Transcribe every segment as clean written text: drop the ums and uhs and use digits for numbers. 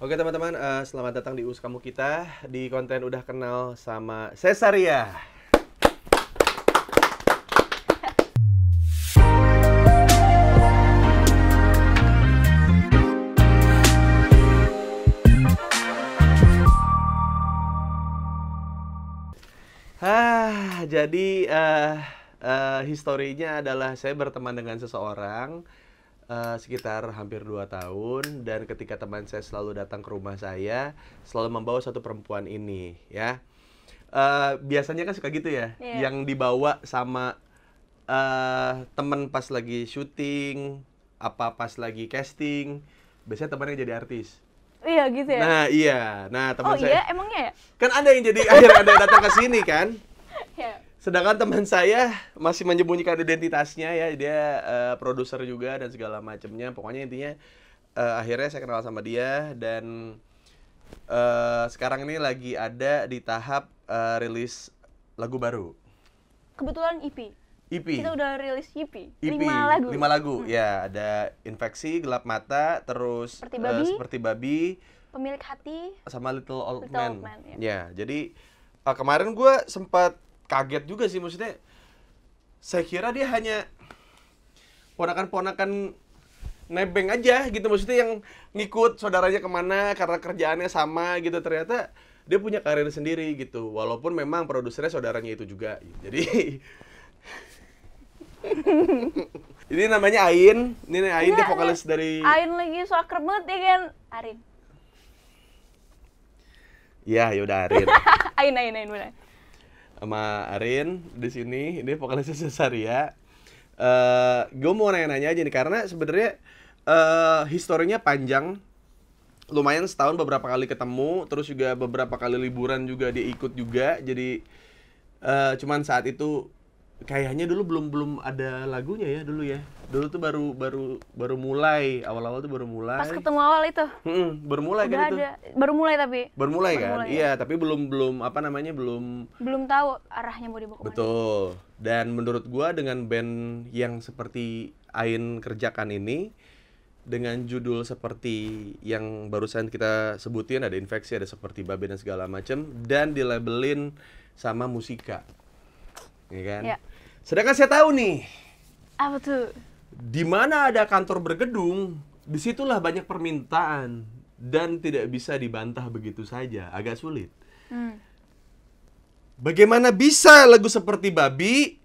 Oke teman-teman, selamat datang di US Kamu Kita di konten udah kenal sama Cesaria. Jadi historinya adalah saya berteman dengan seseorang sekitar hampir 2 tahun, dan ketika teman saya selalu datang ke rumah saya selalu membawa satu perempuan ini ya. Biasanya kan suka gitu ya, yang dibawa sama temen pas lagi syuting, apa pas lagi casting, biasanya temannya jadi artis. Iya gitu ya? Nah iya, nah teman saya. Oh iya, emangnya ya? Kan ada yang jadi akhirnya ada yang datang ke sini kan. Ya. Sedangkan teman saya masih menyembunyikan identitasnya ya, dia produser juga dan segala macamnya. Pokoknya intinya akhirnya saya kenal sama dia, dan sekarang ini lagi ada di tahap rilis lagu baru. Kebetulan EP. EP. Kita udah rilis EP. EP. 5 lagu. Ya, ada Infeksi, Gelap Mata, terus Seperti Babi, Pemilik Hati, sama Little Old Little Man. Old Man, ya. Ya, jadi kemarin gue sempat kaget juga sih, maksudnya saya kira dia hanya ponakan-ponakan nebeng aja gitu, maksudnya yang ngikut saudaranya kemana karena kerjaannya sama gitu. Ternyata dia punya karir sendiri gitu, walaupun memang produsernya saudaranya itu juga. Jadi ini namanya Ain. Ini Ain, dia vokalis dari Ain lagi so akrab banget ya kan? Arin. Ya, yaudah Arin. Ain udah. Sama Arin di sini, ini vokalisnya Cesaria. Gue mau nanya-nanya aja nih, karena sebenarnya historinya panjang, lumayan setahun beberapa kali ketemu, terus juga beberapa kali liburan juga dia ikut juga. Jadi cuman saat itu kayaknya dulu belum ada lagunya ya dulu ya. Dulu tuh baru mulai, awal-awal tuh baru mulai. Pas ketemu awal itu. Baru mulai udah kan itu. Baru mulai tapi. Baru mulai kan? Ya? Iya, tapi belum apa namanya, belum tahu arahnya mau dibawa kemana. Betul. Dan menurut gua dengan band yang seperti Ain kerjakan ini, dengan judul seperti yang barusan kita sebutin, ada Infeksi, ada Seperti Babi dan segala macam, dan dilabelin sama Musika. Ya kan? Ya. Sedangkan saya tahu nih, apa tuh? di mana ada kantor bergedung, disitulah banyak permintaan dan tidak bisa dibantah begitu saja, agak sulit. Bagaimana bisa lagu Seperti Babi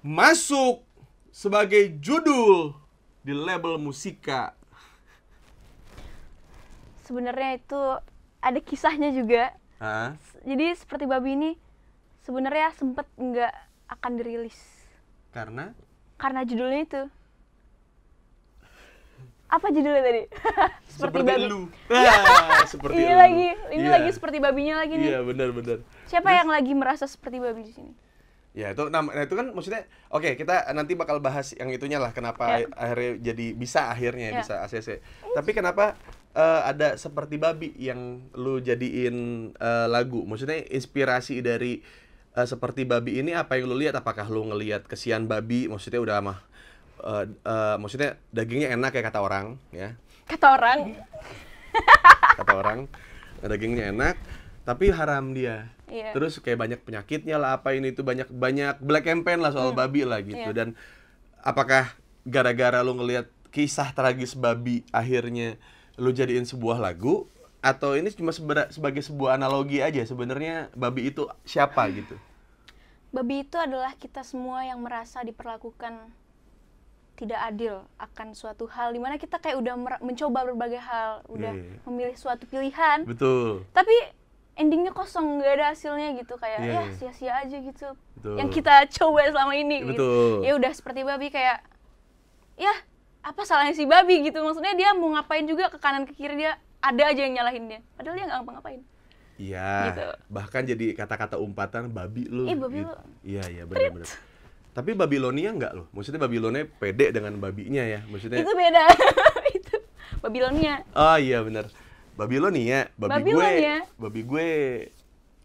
masuk sebagai judul di label Musika? Sebenarnya itu ada kisahnya juga. Hah? Jadi Seperti Babi ini sebenarnya sempet nggak akan dirilis. Karena judulnya itu. Apa judulnya tadi? Seperti Babi. Lu. Seperti ini Lu. lagi, ini Iya. lagi seperti babinya lagi nih. Iya, benar. Siapa yang lagi merasa seperti babi di sini? Ya itu, nah itu kan maksudnya, oke, kita nanti bakal bahas yang itunya lah, kenapa akhirnya jadi bisa bisa ACC. Tapi kenapa ada Seperti Babi yang lu jadiin lagu? Maksudnya inspirasi dari Seperti Babi ini apa yang lu lihat? Apakah lu ngelihat kesian babi? Maksudnya udah mah maksudnya dagingnya enak ya kata orang ya. Kata orang Dagingnya enak tapi haram dia. Iya. Terus kayak banyak penyakitnya lah, apa ini itu, banyak black campaign lah soal babi lah gitu. Dan apakah gara-gara lu ngelihat kisah tragis babi akhirnya lu jadiin sebuah lagu, atau ini cuma sebagai sebuah analogi aja sebenarnya babi itu siapa gitu? Babi itu adalah kita semua yang merasa diperlakukan tidak adil akan suatu hal, dimana kita kayak udah mencoba berbagai hal, udah memilih suatu pilihan. Betul. Tapi endingnya kosong, nggak ada hasilnya gitu, kayak sia-sia aja gitu. Betul. Yang kita coba selama ini. Betul. Gitu. Ya udah Seperti Babi kayak, ya apa salahnya si babi gitu, maksudnya dia mau ngapain juga ke kanan ke kiri dia ada aja yang nyalahin dia, padahal dia nggak ngapa-ngapain. Iya. Gitu. Bahkan jadi kata-kata umpatan babi lu. Babi gitu. lu. Iya benar. Tapi Babilonia enggak loh. Maksudnya Babilonia pede dengan babinya ya. Maksudnya Itu beda. Itu Babilonia. Oh iya benar. Babilonia, babi gue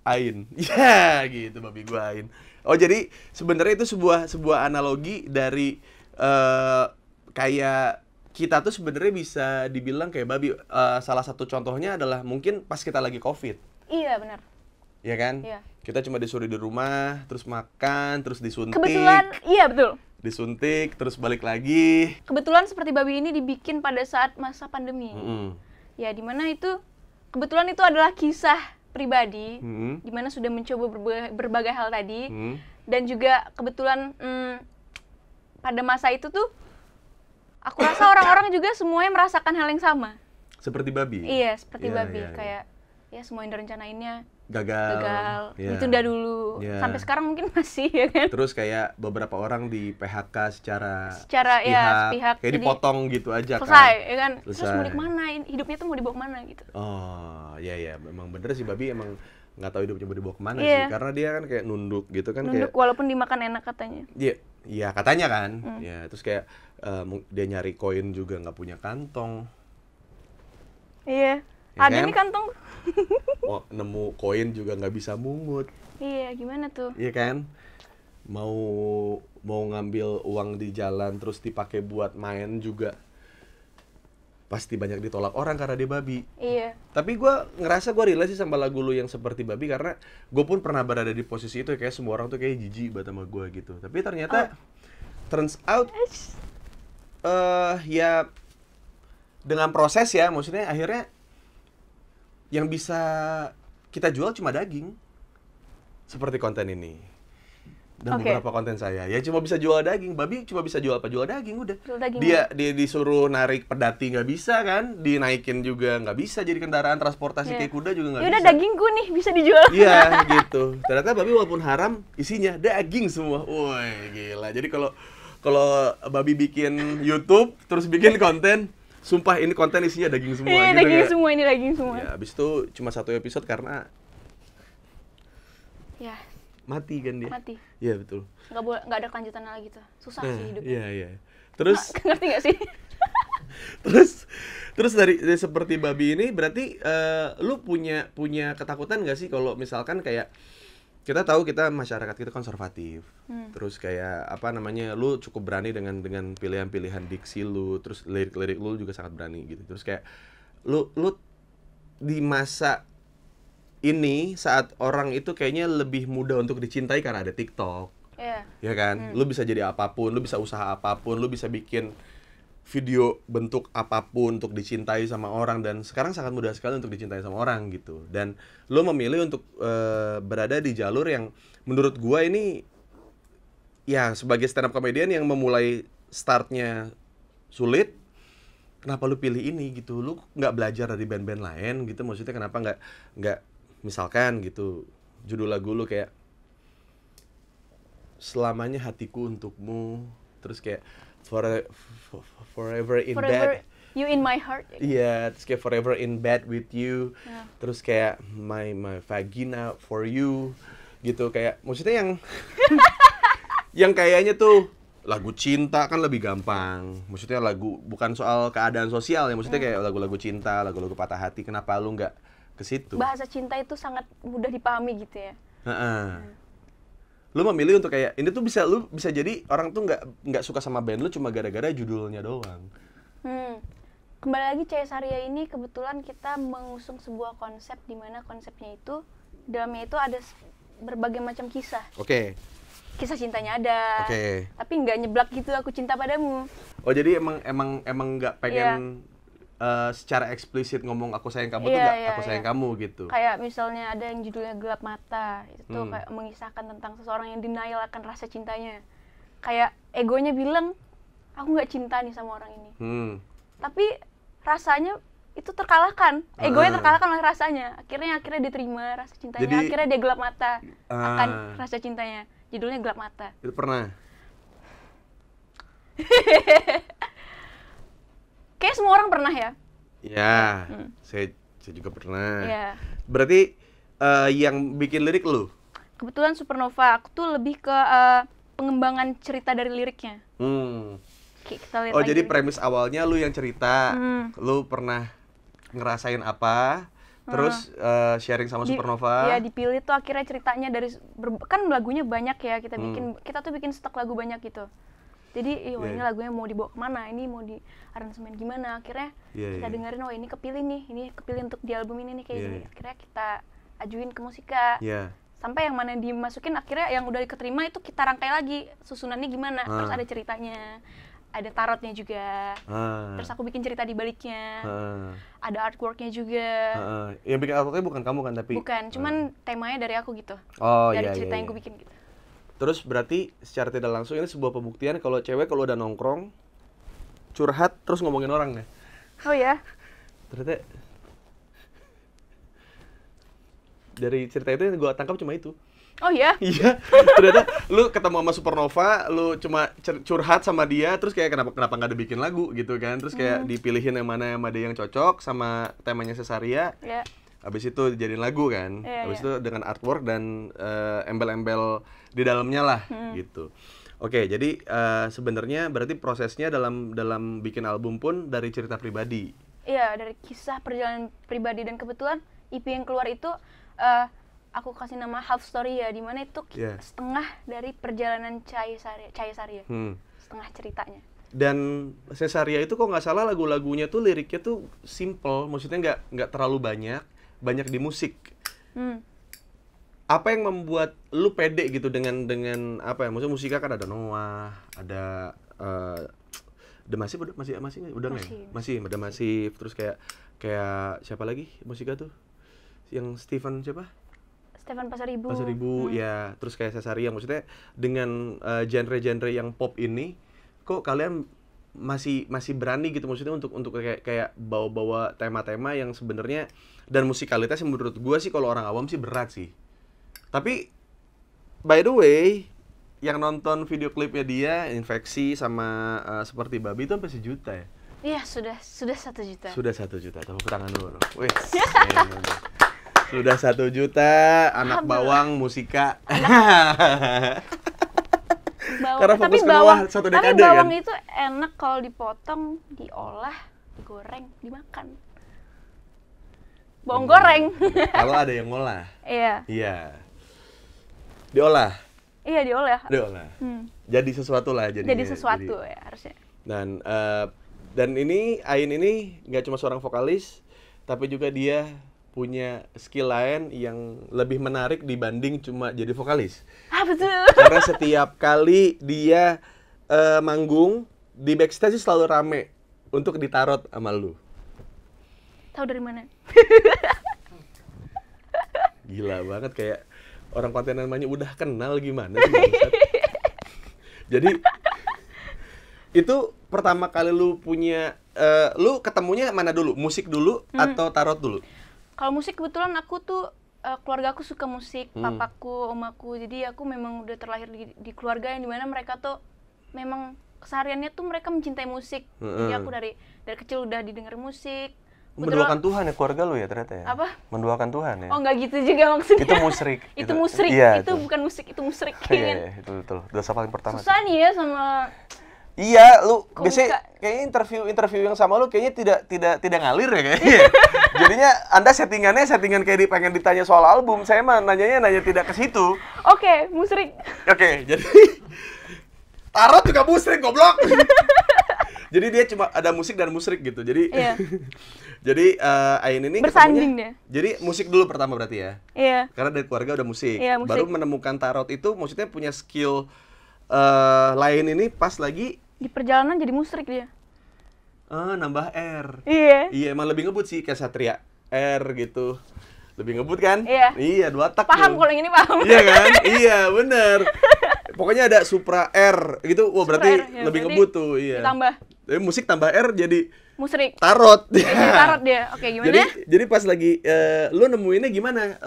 Ain. Ya, gitu babi gue Ain. Oh, jadi sebenarnya itu sebuah analogi dari kayak kita tuh sebenarnya bisa dibilang kayak babi. Salah satu contohnya adalah mungkin pas kita lagi COVID, Iya, benar. ya kan? Iya. Kita cuma disuruh di rumah, terus makan, terus disuntik, Kebetulan, iya betul. disuntik, terus balik lagi. Kebetulan seperti babi ini dibikin pada saat masa pandemi. Mm-mm. Ya, dimana itu kebetulan itu adalah kisah pribadi, Mm-mm. dimana sudah mencoba berbagai hal tadi, Mm. dan juga kebetulan pada masa itu tuh, aku rasa orang-orang juga semuanya merasakan hal yang sama. Seperti babi. Iya, seperti Iya, babi, iya, iya. kayak ya semua yang direncanainnya gagal. gagal, Iya. ditunda dulu, Iya. sampai sekarang mungkin masih ya kan. Terus kayak beberapa orang di PHK secara Ya, sepihak, kayak jadi dipotong gitu aja selesai, kan. ya kan. Terus Selesai. mau di kemana? Hidupnya tuh mau dibawa kemana gitu. Oh, iya ya, memang bener sih babi emang nggak tahu hidupnya mau dibawa kemana Iya. sih, karena dia kan kayak nunduk gitu kan, Nunduk kayak walaupun dimakan enak katanya. iya, iya katanya kan, ya terus kayak dia nyari koin juga nggak punya kantong, Iya. Ya Ada kan? nih kantong. mau nemu koin juga nggak bisa mungut, Iya, gimana tuh? iya kan? Mau ngambil uang di jalan terus dipakai buat main juga pasti banyak ditolak orang karena dia babi. Iya. Tapi gue ngerasa gue relate sih sama lagu lu yang seperti babi, karena gue pun pernah berada di posisi itu, kayak semua orang tuh kayak jijik banget sama gue gitu. Tapi ternyata turns out ya dengan proses ya, maksudnya akhirnya yang bisa kita jual cuma daging. Seperti konten ini. Dan Oke. beberapa konten saya ya cuma bisa jual daging. Babi cuma bisa jual apa? Jual daging udah. Jual daging. Dia disuruh narik pedati nggak bisa kan, dinaikin juga nggak bisa, jadi kendaraan transportasi Iya. kayak kuda juga nggak Ya udah bisa. dagingku nih bisa dijual. Iya gitu. Ternyata babi walaupun haram isinya daging semua. Woi gila. Jadi kalau babi bikin YouTube terus bikin konten, sumpah ini konten isinya daging semua. Iya, gitu, daging kayak. semua, ini daging semua. Ya abis itu cuma 1 episode karena Ya, mati kan dia. mati. Iya betul. Nggak ada kelanjutannya lagi tuh. Susah sih hidupnya. Iya iya. Terus Ngerti nggak sih? terus dari seperti babi ini berarti lu punya ketakutan nggak sih kalau misalkan kayak kita tahu kita masyarakat kita konservatif, terus kayak apa namanya, lu cukup berani dengan pilihan-pilihan diksi lu, terus lirik-lirik lu juga sangat berani gitu, terus kayak lu di masa ini saat orang itu kayaknya lebih mudah untuk dicintai karena ada TikTok, Iya. ya kan, lu bisa jadi apapun, lu bisa usaha apapun, lu bisa bikin video bentuk apapun untuk dicintai sama orang, dan sekarang sangat mudah sekali untuk dicintai sama orang gitu. Dan lo memilih untuk berada di jalur yang menurut gua ini ya sebagai stand up comedian yang memulai startnya sulit. Kenapa lu pilih ini gitu? Lu nggak belajar dari band-band lain gitu? Maksudnya kenapa nggak misalkan gitu judul lagu lu kayak Selamanya Hatiku Untukmu, terus kayak Forever in Bed. You in my heart. Iya, terus kayak Forever in Bed with You. Ya. Terus kayak My Vagina for You. Gitu, kayak maksudnya yang yang kayaknya tuh lagu cinta kan lebih gampang. Maksudnya lagu bukan soal keadaan sosial ya, maksudnya kayak lagu-lagu cinta, lagu-lagu patah hati. Kenapa lu nggak ke situ? Bahasa cinta itu sangat mudah dipahami gitu ya. Heeh. Lu memilih untuk kayak ini tuh lu bisa jadi orang tuh nggak suka sama band lu cuma gara-gara judulnya doang. Kembali lagi Caesaria ini kebetulan kita mengusung sebuah konsep di mana konsepnya itu dalamnya itu ada berbagai macam kisah. Oke. Kisah cintanya ada. Oke. Tapi nggak nyeblak gitu aku cinta padamu. Oh jadi emang nggak pengen secara eksplisit ngomong aku sayang kamu tuh Iya, nggak iya, aku sayang iya. kamu gitu. Kayak misalnya ada yang judulnya Gelap Mata, itu tuh kayak mengisahkan tentang seseorang yang denial akan rasa cintanya. Kayak egonya bilang, aku nggak cinta nih sama orang ini. Tapi rasanya itu terkalahkan, egonya terkalahkan oleh rasanya. Akhirnya diterima rasa cintanya, Jadi, akhirnya dia gelap mata akan rasa cintanya. Judulnya Gelap Mata. Itu pernah. Kayak semua orang pernah ya. Ya, saya juga pernah. Iya. Berarti yang bikin lirik lu? Kebetulan Supernova, aku tuh lebih ke pengembangan cerita dari liriknya. Kayak kita lihat Oh lagi jadi lirik. premis awalnya lu yang cerita, lu pernah ngerasain apa, terus sharing sama Supernova. Iya, dipilih tuh akhirnya ceritanya dari kan lagunya banyak ya, kita bikin stok lagu banyak gitu. Jadi ini lagunya mau dibawa kemana, ini mau di aransemen gimana. Akhirnya kita dengerin, oh ini kepilih untuk di album ini nih kayak gini. Akhirnya kita ajuin ke Musika. Sampai yang mana dimasukin akhirnya yang udah diterima itu kita rangkai lagi susunannya gimana. Terus ada ceritanya, ada tarotnya juga. Terus aku bikin cerita di baliknya. Ada artworknya juga. Yang bikin artworknya bukan kamu kan tapi? Bukan, cuman temanya dari aku gitu. Dari cerita yang gue bikin gitu. Terus berarti secara tidak langsung ini sebuah pembuktian kalau cewek kalau udah nongkrong curhat terus ngomongin orang ya. Oh ya. Ternyata dari cerita itu yang gue tangkap cuma itu. Oh ya? Iya. Ternyata lu ketemu sama Supernova, lu cuma curhat sama dia, terus kayak kenapa nggak dibikin lagu gitu kan? Terus kayak dipilihin yang mana sama dia yang cocok sama temanya Cesaria. Habis itu dijadiin lagu kan. Habis itu dengan artwork dan embel-embel di dalamnya lah gitu. Oke, jadi sebenarnya berarti prosesnya dalam bikin album pun dari cerita pribadi. Iya, dari kisah perjalanan pribadi dan kebetulan EP yang keluar itu aku kasih nama Half Story ya, dimana itu setengah dari perjalanan Cahaya Saria. Setengah ceritanya. Dan Cesaria itu kok nggak salah lagu-lagunya tuh liriknya tuh simple, maksudnya nggak terlalu banyak di musik. Apa yang membuat lu pede gitu dengan apa ya? Maksudnya Musika kan ada Noah, ada The Massive masih udah nggak ya? Masih ada Massive, terus kayak siapa lagi Musika tuh? Yang Stephen siapa? Stephen Pasaribu. Ya, terus kayak Cesaria, maksudnya dengan genre-genre yang pop ini, kok kalian masih berani gitu maksudnya untuk kayak bawa tema-tema yang sebenarnya dan musikalitas yang menurut gua sih kalau orang awam sih berat sih. Tapi by the way, yang nonton video klipnya dia Infeksi sama Seperti Babi itu sampai 1 juta ya? Iya, sudah 1 juta. Sudah 1 juta. Tepuk tangan dulu. Wih. Sudah 1 juta, anak bawang Musika. Karena fokus ke bawah 1 dekade kan. Tapi bawang itu enak kalau dipotong, diolah, digoreng, dimakan. Bawang goreng. Kalau ada yang ngolah. Iya. Diolah. Iya, diolah. Jadi sesuatu lah jadinya. Jadi sesuatu ya harusnya. Dan ini Ain ini nggak cuma seorang vokalis, tapi juga dia punya skill lain yang lebih menarik dibanding cuma jadi vokalis. Betul. Karena setiap kali dia manggung di backstage selalu rame untuk ditarot sama lu. Tahu dari mana? Gila banget, kayak orang konten namanya udah kenal gimana sih bangsat. Jadi itu pertama kali lu punya lu ketemunya mana dulu? Musik dulu atau tarot dulu? Kalau musik kebetulan aku tuh keluarga aku suka musik, papaku, omaku. Jadi aku memang udah terlahir di keluarga yang dimana mereka tuh memang kesehariannya tuh mereka mencintai musik. Jadi aku dari kecil udah didengar musik. Mendoakan Tuhan ya keluarga lu ya ternyata ya? Apa? Mendoakan Tuhan ya? Oh enggak gitu juga maksudnya. Itu musrik. Itu musrik, iya, itu bukan musik, itu musrik. Iya, itu betul. Dosa paling pertama. Susah nih ya sama. Iya, lu biasanya kayaknya interview yang sama lu kayaknya tidak ngalir ya kayaknya. Jadinya Anda settingan kayak pengen ditanya soal album, saya mah nanya tidak ke situ. Oke, musrik. Oke, jadi tarot juga musrik goblok. Jadi dia cuma ada musik dan musrik gitu. Jadi jadi Ain ini bersanding deh. Jadi musik dulu pertama berarti ya? Iya. Karena dari keluarga udah musik. Iya, musik. Baru menemukan tarot itu maksudnya punya skill lain ini pas lagi di perjalanan jadi musrik dia. Nambah R. Iya, emang lebih ngebut sih kayak Satria R gitu. Lebih ngebut kan? Iya, 2 tak. Paham kalau yang ini paham. Iya kan? Iya, bener. Pokoknya ada Supra R gitu. Wah, berarti ya, lebih ngebut tuh, iya. Ditambah. Tapi musik tambah R jadi musrik. Tarot. Jadi tarot dia. Oke, gimana? Jadi pas lagi lu nemuinnya gimana?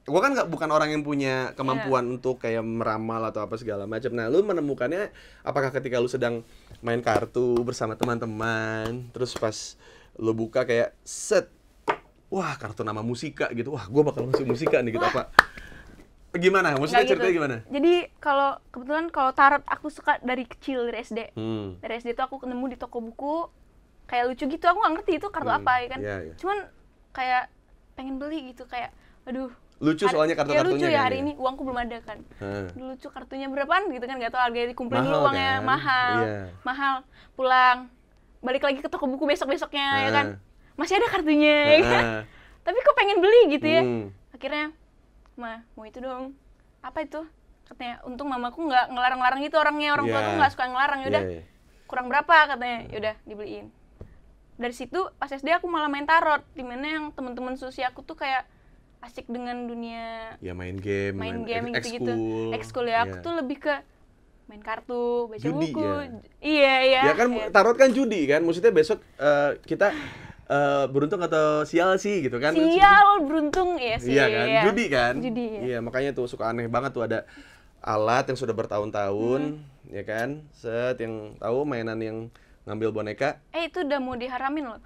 Gua kan bukan orang yang punya kemampuan untuk kayak meramal atau apa segala macam. Nah, lu menemukannya apakah ketika lu sedang main kartu bersama teman-teman, terus pas lu buka kayak set, wah kartu nama Musika gitu, wah gua bakal masuk Musika nih gitu apa? Gimana? Maksudnya ceritanya gimana? Jadi kebetulan kalau tarot aku suka dari kecil, dari SD. Dari SD tuh aku nemu di toko buku kayak lucu gitu, aku nggak ngerti itu kartu apa ya kan. Cuman kayak pengen beli gitu, kayak aduh Lucu soalnya ya lucu kartu-kartunya ya, kan hari ya? ini uangku belum ada kan. Heeh. Lucu kartunya berapaan gitu kan, nggak tahu, harganya dikumpulin Mahal dulu uangnya, kan? mahal. Iya. Mahal. Pulang, balik lagi ke toko buku besok-besoknya ya kan. Heeh. Masih ada kartunya ya kan. Heeh. Tapi kok pengen beli gitu ya. Hmm. Akhirnya, "Ma, mau itu dong." "Apa itu?" Katanya, "Untung mamaku nggak ngelarang-larang gitu orangnya, orang tua Iya. tuh nggak suka ngelarang." Yaudah, Iya, iya. kurang berapa katanya, yaudah dibeliin. Dari situ pas SD aku malah main tarot, dimana yang teman-teman seusia aku tuh kayak asik dengan dunia Ya main game gitu-gitu, ekskul. ekskul ya. Aku Iya. tuh lebih ke main kartu, baca Judi, buku. ya? Iya iya. Ya kan iya. tarot kan judi kan, maksudnya besok kita beruntung atau sial sih gitu kan. Sial, beruntung ya sih. Iya kan, judi kan. Judi ya. Iya, makanya tuh suka aneh banget tuh ada alat yang sudah bertahun-tahun, ya kan, set yang tahu mainan yang ngambil boneka. Itu udah mau diharamin loh.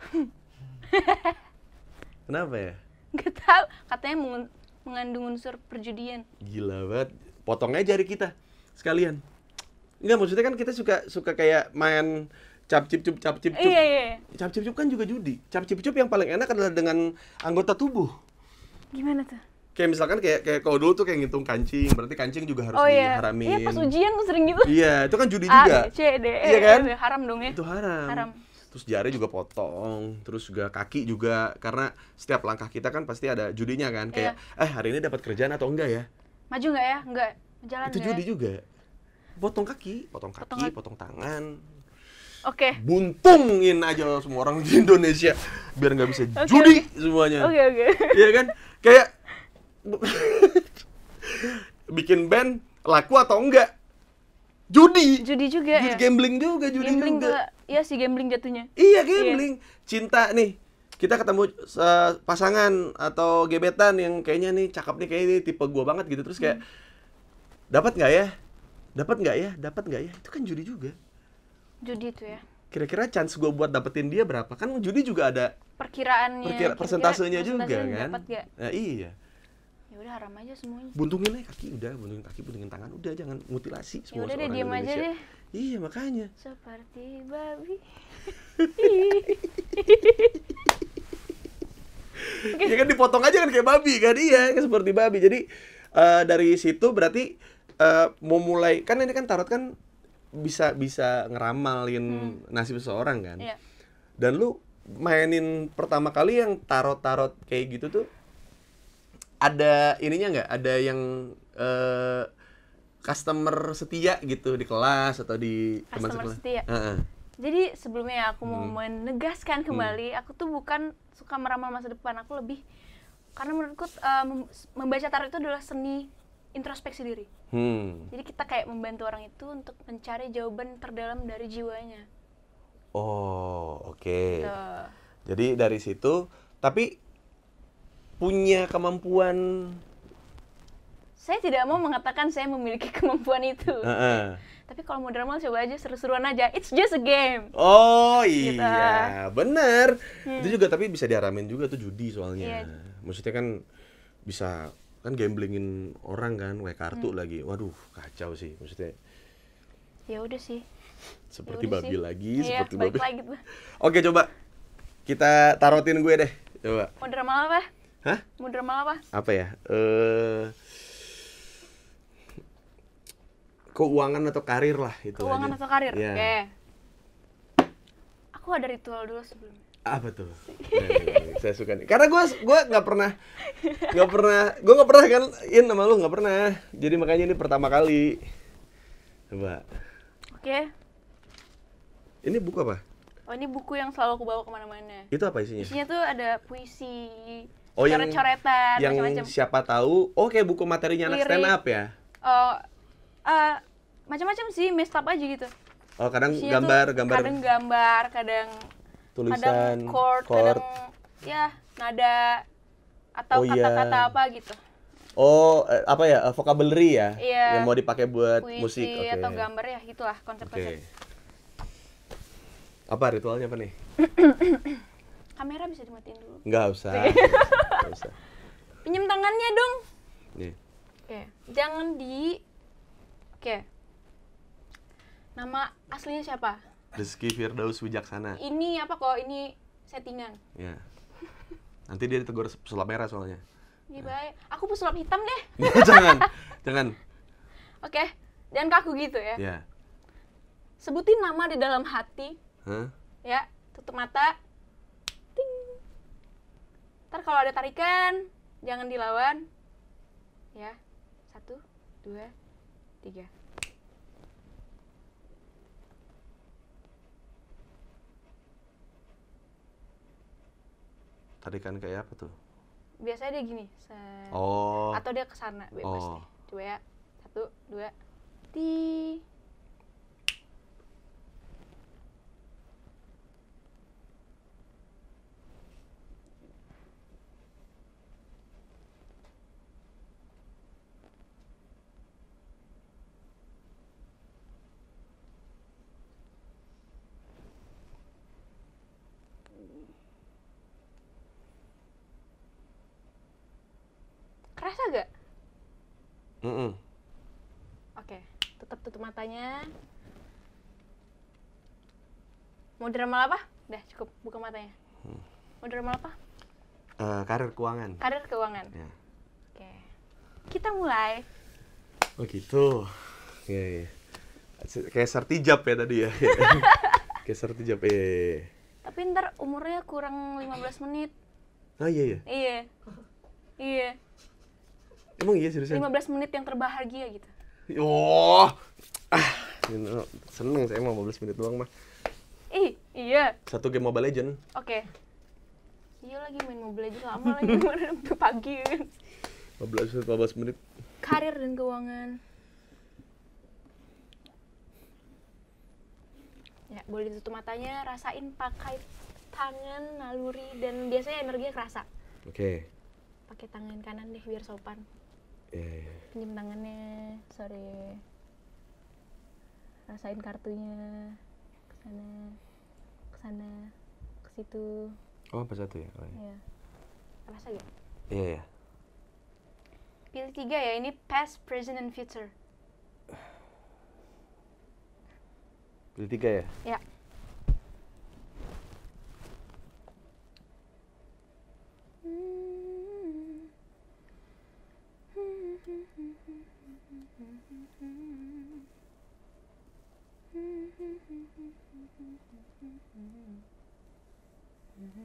Kenapa ya? Nggak tahu, katanya mengandung unsur perjudian. Gila banget. Potong aja jari kita sekalian. Enggak, maksudnya kan kita suka kayak main cap cip cup. Iya iya. Cap cip cup kan juga judi. Cap cip cup yang paling enak adalah dengan anggota tubuh. Gimana tuh? Kayak misalkan kayak kalau dulu tuh kayak ngitung kancing, berarti kancing juga harus Iya. diharamin. Iya, pas ujian tuh sering gitu. Iya, itu kan judi A, juga. B, C, D, E, Iya kan? F, haram dong ya. Itu haram. Haram. Terus jari juga potong, terus juga kaki juga, karena setiap langkah kita kan pasti ada judinya kan. Kayak hari ini dapat kerjaan atau enggak ya? Maju nggak ya? Nggak. Jalan Itu nggak judi ya? juga. Potong kaki, kaki. potong tangan. Oke. Buntungin aja semua orang di Indonesia biar nggak bisa Oke, judi semuanya. Oke. Iya kan? Kayak bikin band laku atau enggak? Judi. Judi juga ya. Gambling juga, judi Gambling juga. Iya sih, gambling jatuhnya. Iya, gambling. Cinta nih. Kita ketemu pasangan atau gebetan yang kayaknya nih cakep nih, kayak ini tipe gua banget gitu. Terus kayak dapat nggak ya? Dapat nggak ya? Dapat nggak ya? Itu kan judi juga. Judi itu ya. Kira-kira chance gua buat dapetin dia berapa? Kan judi juga ada Perkiraannya. persentasenya juga kan. Dapat nggak? Nah, iya. Ya udah, haram aja semuanya. Buntungin aja kaki udah, buntungin kaki, buntungin tangan udah, jangan mutilasi Ya semua udah deh, seorang diam aja Indonesia. deh. Iya, makanya. Seperti babi. Ya kan dipotong aja kan kayak babi kan, iya kan seperti babi. Jadi dari situ berarti mau mulai, kan ini kan tarot kan bisa ngeramalin nasib seseorang kan. Iya. Dan lu mainin pertama kali yang tarot kayak gitu tuh ada ininya nggak? Ada yang customer setia gitu di kelas atau di teman Customer sekelas? setia. Jadi sebelumnya aku mau menegaskan kembali, aku tuh bukan suka meramal masa depan, aku lebih karena menurutku membaca tarot itu adalah seni introspeksi diri. Jadi kita kayak membantu orang itu untuk mencari jawaban terdalam dari jiwanya. Oh, oke. Gitu. Jadi dari situ, tapi punya kemampuan. Saya tidak mau mengatakan saya memiliki kemampuan itu. Tapi kalau mau drama coba aja, seru-seruan aja. It's just a game. Oh Gitu. iya, bener. Itu juga tapi bisa diharamin juga tuh judi soalnya. Iya. Maksudnya kan bisa kan gamblingin orang kan, kartu lagi. Waduh, kacau sih maksudnya. Ya udah sih. Seperti Yaudah babi sih. lagi, Iya, seperti balik babi. lagi tuh. Oke, coba kita tarotin gue deh. Coba. Mau drama apa? Hah? Mau drama apa? Apa ya? Keuangan atau karir lah itu. Keuangan aja. atau karir? Iya. Oke. Aku ada ritual dulu sebelumnya. Apa tuh? Nah, saya suka nih. Karena gue nggak pernah kan nama lu nggak pernah. Jadi makanya ini pertama kali. Coba. Oke. Ini buku apa? Oh, ini buku yang selalu aku bawa kemana-mana. Itu apa isinya? Isinya tuh ada puisi, Oh, yang coret-coretan, yang macam-macam. siapa tahu? Oh, kayak buku materinya anak Lirik. stand up ya? Macam-macam sih, messed up aja gitu. Oh, kadang Isinya tuh gambar. Kadang gambar, kadang Tulisan, chord, kadang ya nada atau Oh, iya. kata-kata apa gitu. Oh, apa ya? Vocabulary ya? Iya. Yang mau dipakai buat Puisi musik. Oke. atau gambar ya, gitulah konsep-konsep. Oke. Apa ritualnya apa nih? Kamera bisa dimatiin dulu. Nggak usah. Nggak usah. Pinjam tangannya dong. Nih. Oke, jangan di. Oke. Nama aslinya siapa? Rizky Firdaus Wijaksana. Ini apa kok? Ini settingan. Ya. Nanti dia ditegur pesulap merah soalnya. Iya baik. Aku pesulap hitam deh. Jangan. Oke, jangan kaku gitu ya. Ya. Sebutin nama di dalam hati. Hah? Ya, tutup mata. Ting. Ntar kalau ada tarikan, jangan dilawan. Ya, 1, 2, 3. Tarikan kayak apa tuh? Biasanya dia gini. Oh. Atau dia kesana, bebas Oh. deh. Coba ya, 1, 2, ti. Kerasa gak? Oke, tetap tutup matanya. Mau drama apa? Udah cukup, buka matanya. Mau drama apa? Karir keuangan. Karir keuangan. Ya. Oke, kita mulai. Oh gitu. Iya. Kayak sertijab ya tadi ya. Kayak sertijab. Tapi ntar umurnya kurang 15 menit. Oh iya. Iya. Emang iya seriusan? 15 menit yang terbahagia gitu. Oh. Seneng saya mau 15 menit doang mah. Iya. Satu game Mobile Legend. Oke. Iya lagi main Mobile Legends lama lagi kemarin sampai pagi kan. 15 menit. Karir dan keuangan. Ya, boleh ditutup matanya, rasain pakai tangan, naluri, dan biasanya energinya kerasa. Oke. Pakai tangan kanan deh biar sopan. Iya. Pinjam tangannya, sorry. Rasain kartunya. Kesana, ke situ. Oh, apa satu ya? Oh, iya. Ya. Rasa gak? Iya. Pilih 3 ya, ini past, present, and future. Pilih 3 ya? Ya.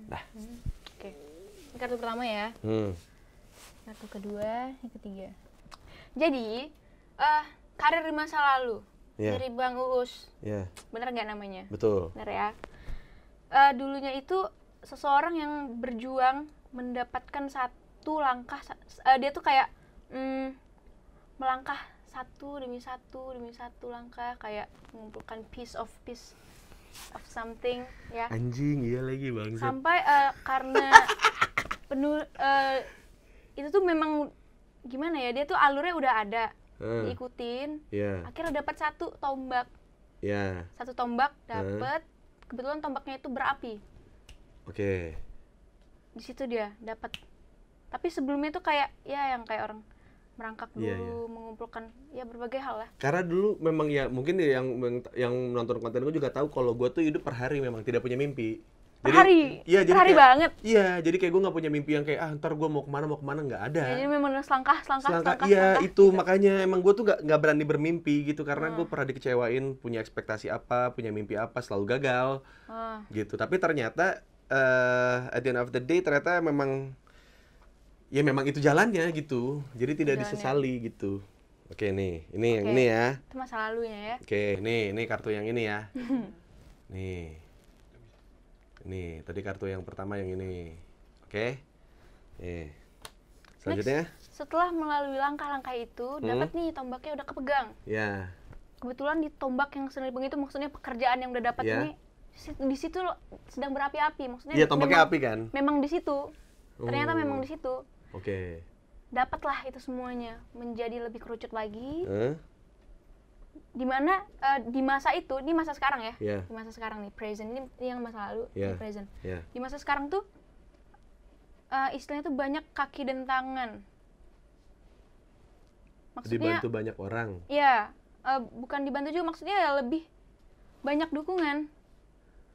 Nah. Oke. Ini kartu pertama ya. Kartu kedua, yang ketiga. Jadi, karir di masa lalu. Yeah. Dari Bang Uus. Iya. Bener nggak namanya? Betul. Bener ya. Dulunya itu seseorang yang berjuang mendapatkan satu langkah. Dia tuh kayak melangkah satu demi satu langkah, kayak mengumpulkan piece of something ya. Anjing, iya lagi bang. Sampai karena itu tuh memang gimana ya, dia tuh alurnya udah ada, diikutin. Yeah. Akhirnya dapat satu tombak. Yeah. Satu tombak dapat. Kebetulan tombaknya itu berapi. Oke. Di situ dia dapat. Tapi sebelumnya tuh kayak ya yang kayak orang merangkak dulu, mengumpulkan ya berbagai hal lah. Karena dulu memang ya mungkin yang nonton konten gue juga tahu kalau gue tuh hidup per hari, memang tidak punya mimpi. Per hari? Iya, per hari banget? Iya, jadi kayak gue nggak punya mimpi yang kayak ntar gue mau kemana, nggak ada. Ya, jadi memang selangkah. Iya, itu gitu. makanya emang gue tuh nggak berani bermimpi gitu, karena gue pernah dikecewain, punya ekspektasi apa, punya mimpi apa, selalu gagal gitu. Tapi ternyata at the end of the day ternyata memang itu jalannya gitu, jadi tidak disesali gitu. Oke nih, ini yang ini ya. Itu masa lalunya ya. Oke, ini kartu yang ini ya. Nih, tadi kartu yang pertama yang ini. Oke. Selanjutnya. Next, setelah melalui langkah-langkah itu, dapat nih tombaknya udah kepegang. Ya. Kebetulan di tombak yang sedang dipegang itu maksudnya pekerjaan yang udah dapat ini di situ sedang berapi-api, maksudnya. Iya, tombaknya api kan? Memang di situ. Ternyata memang di situ. Oke. Dapatlah itu semuanya menjadi lebih kerucut lagi. Dimana di masa itu, ini masa sekarang ya. Di masa sekarang nih, present, ini yang masa lalu, ini present. Di masa sekarang tuh istilahnya tuh banyak kaki dan tangan. Maksudnya dibantu banyak orang. Iya, bukan dibantu juga, maksudnya ya lebih banyak dukungan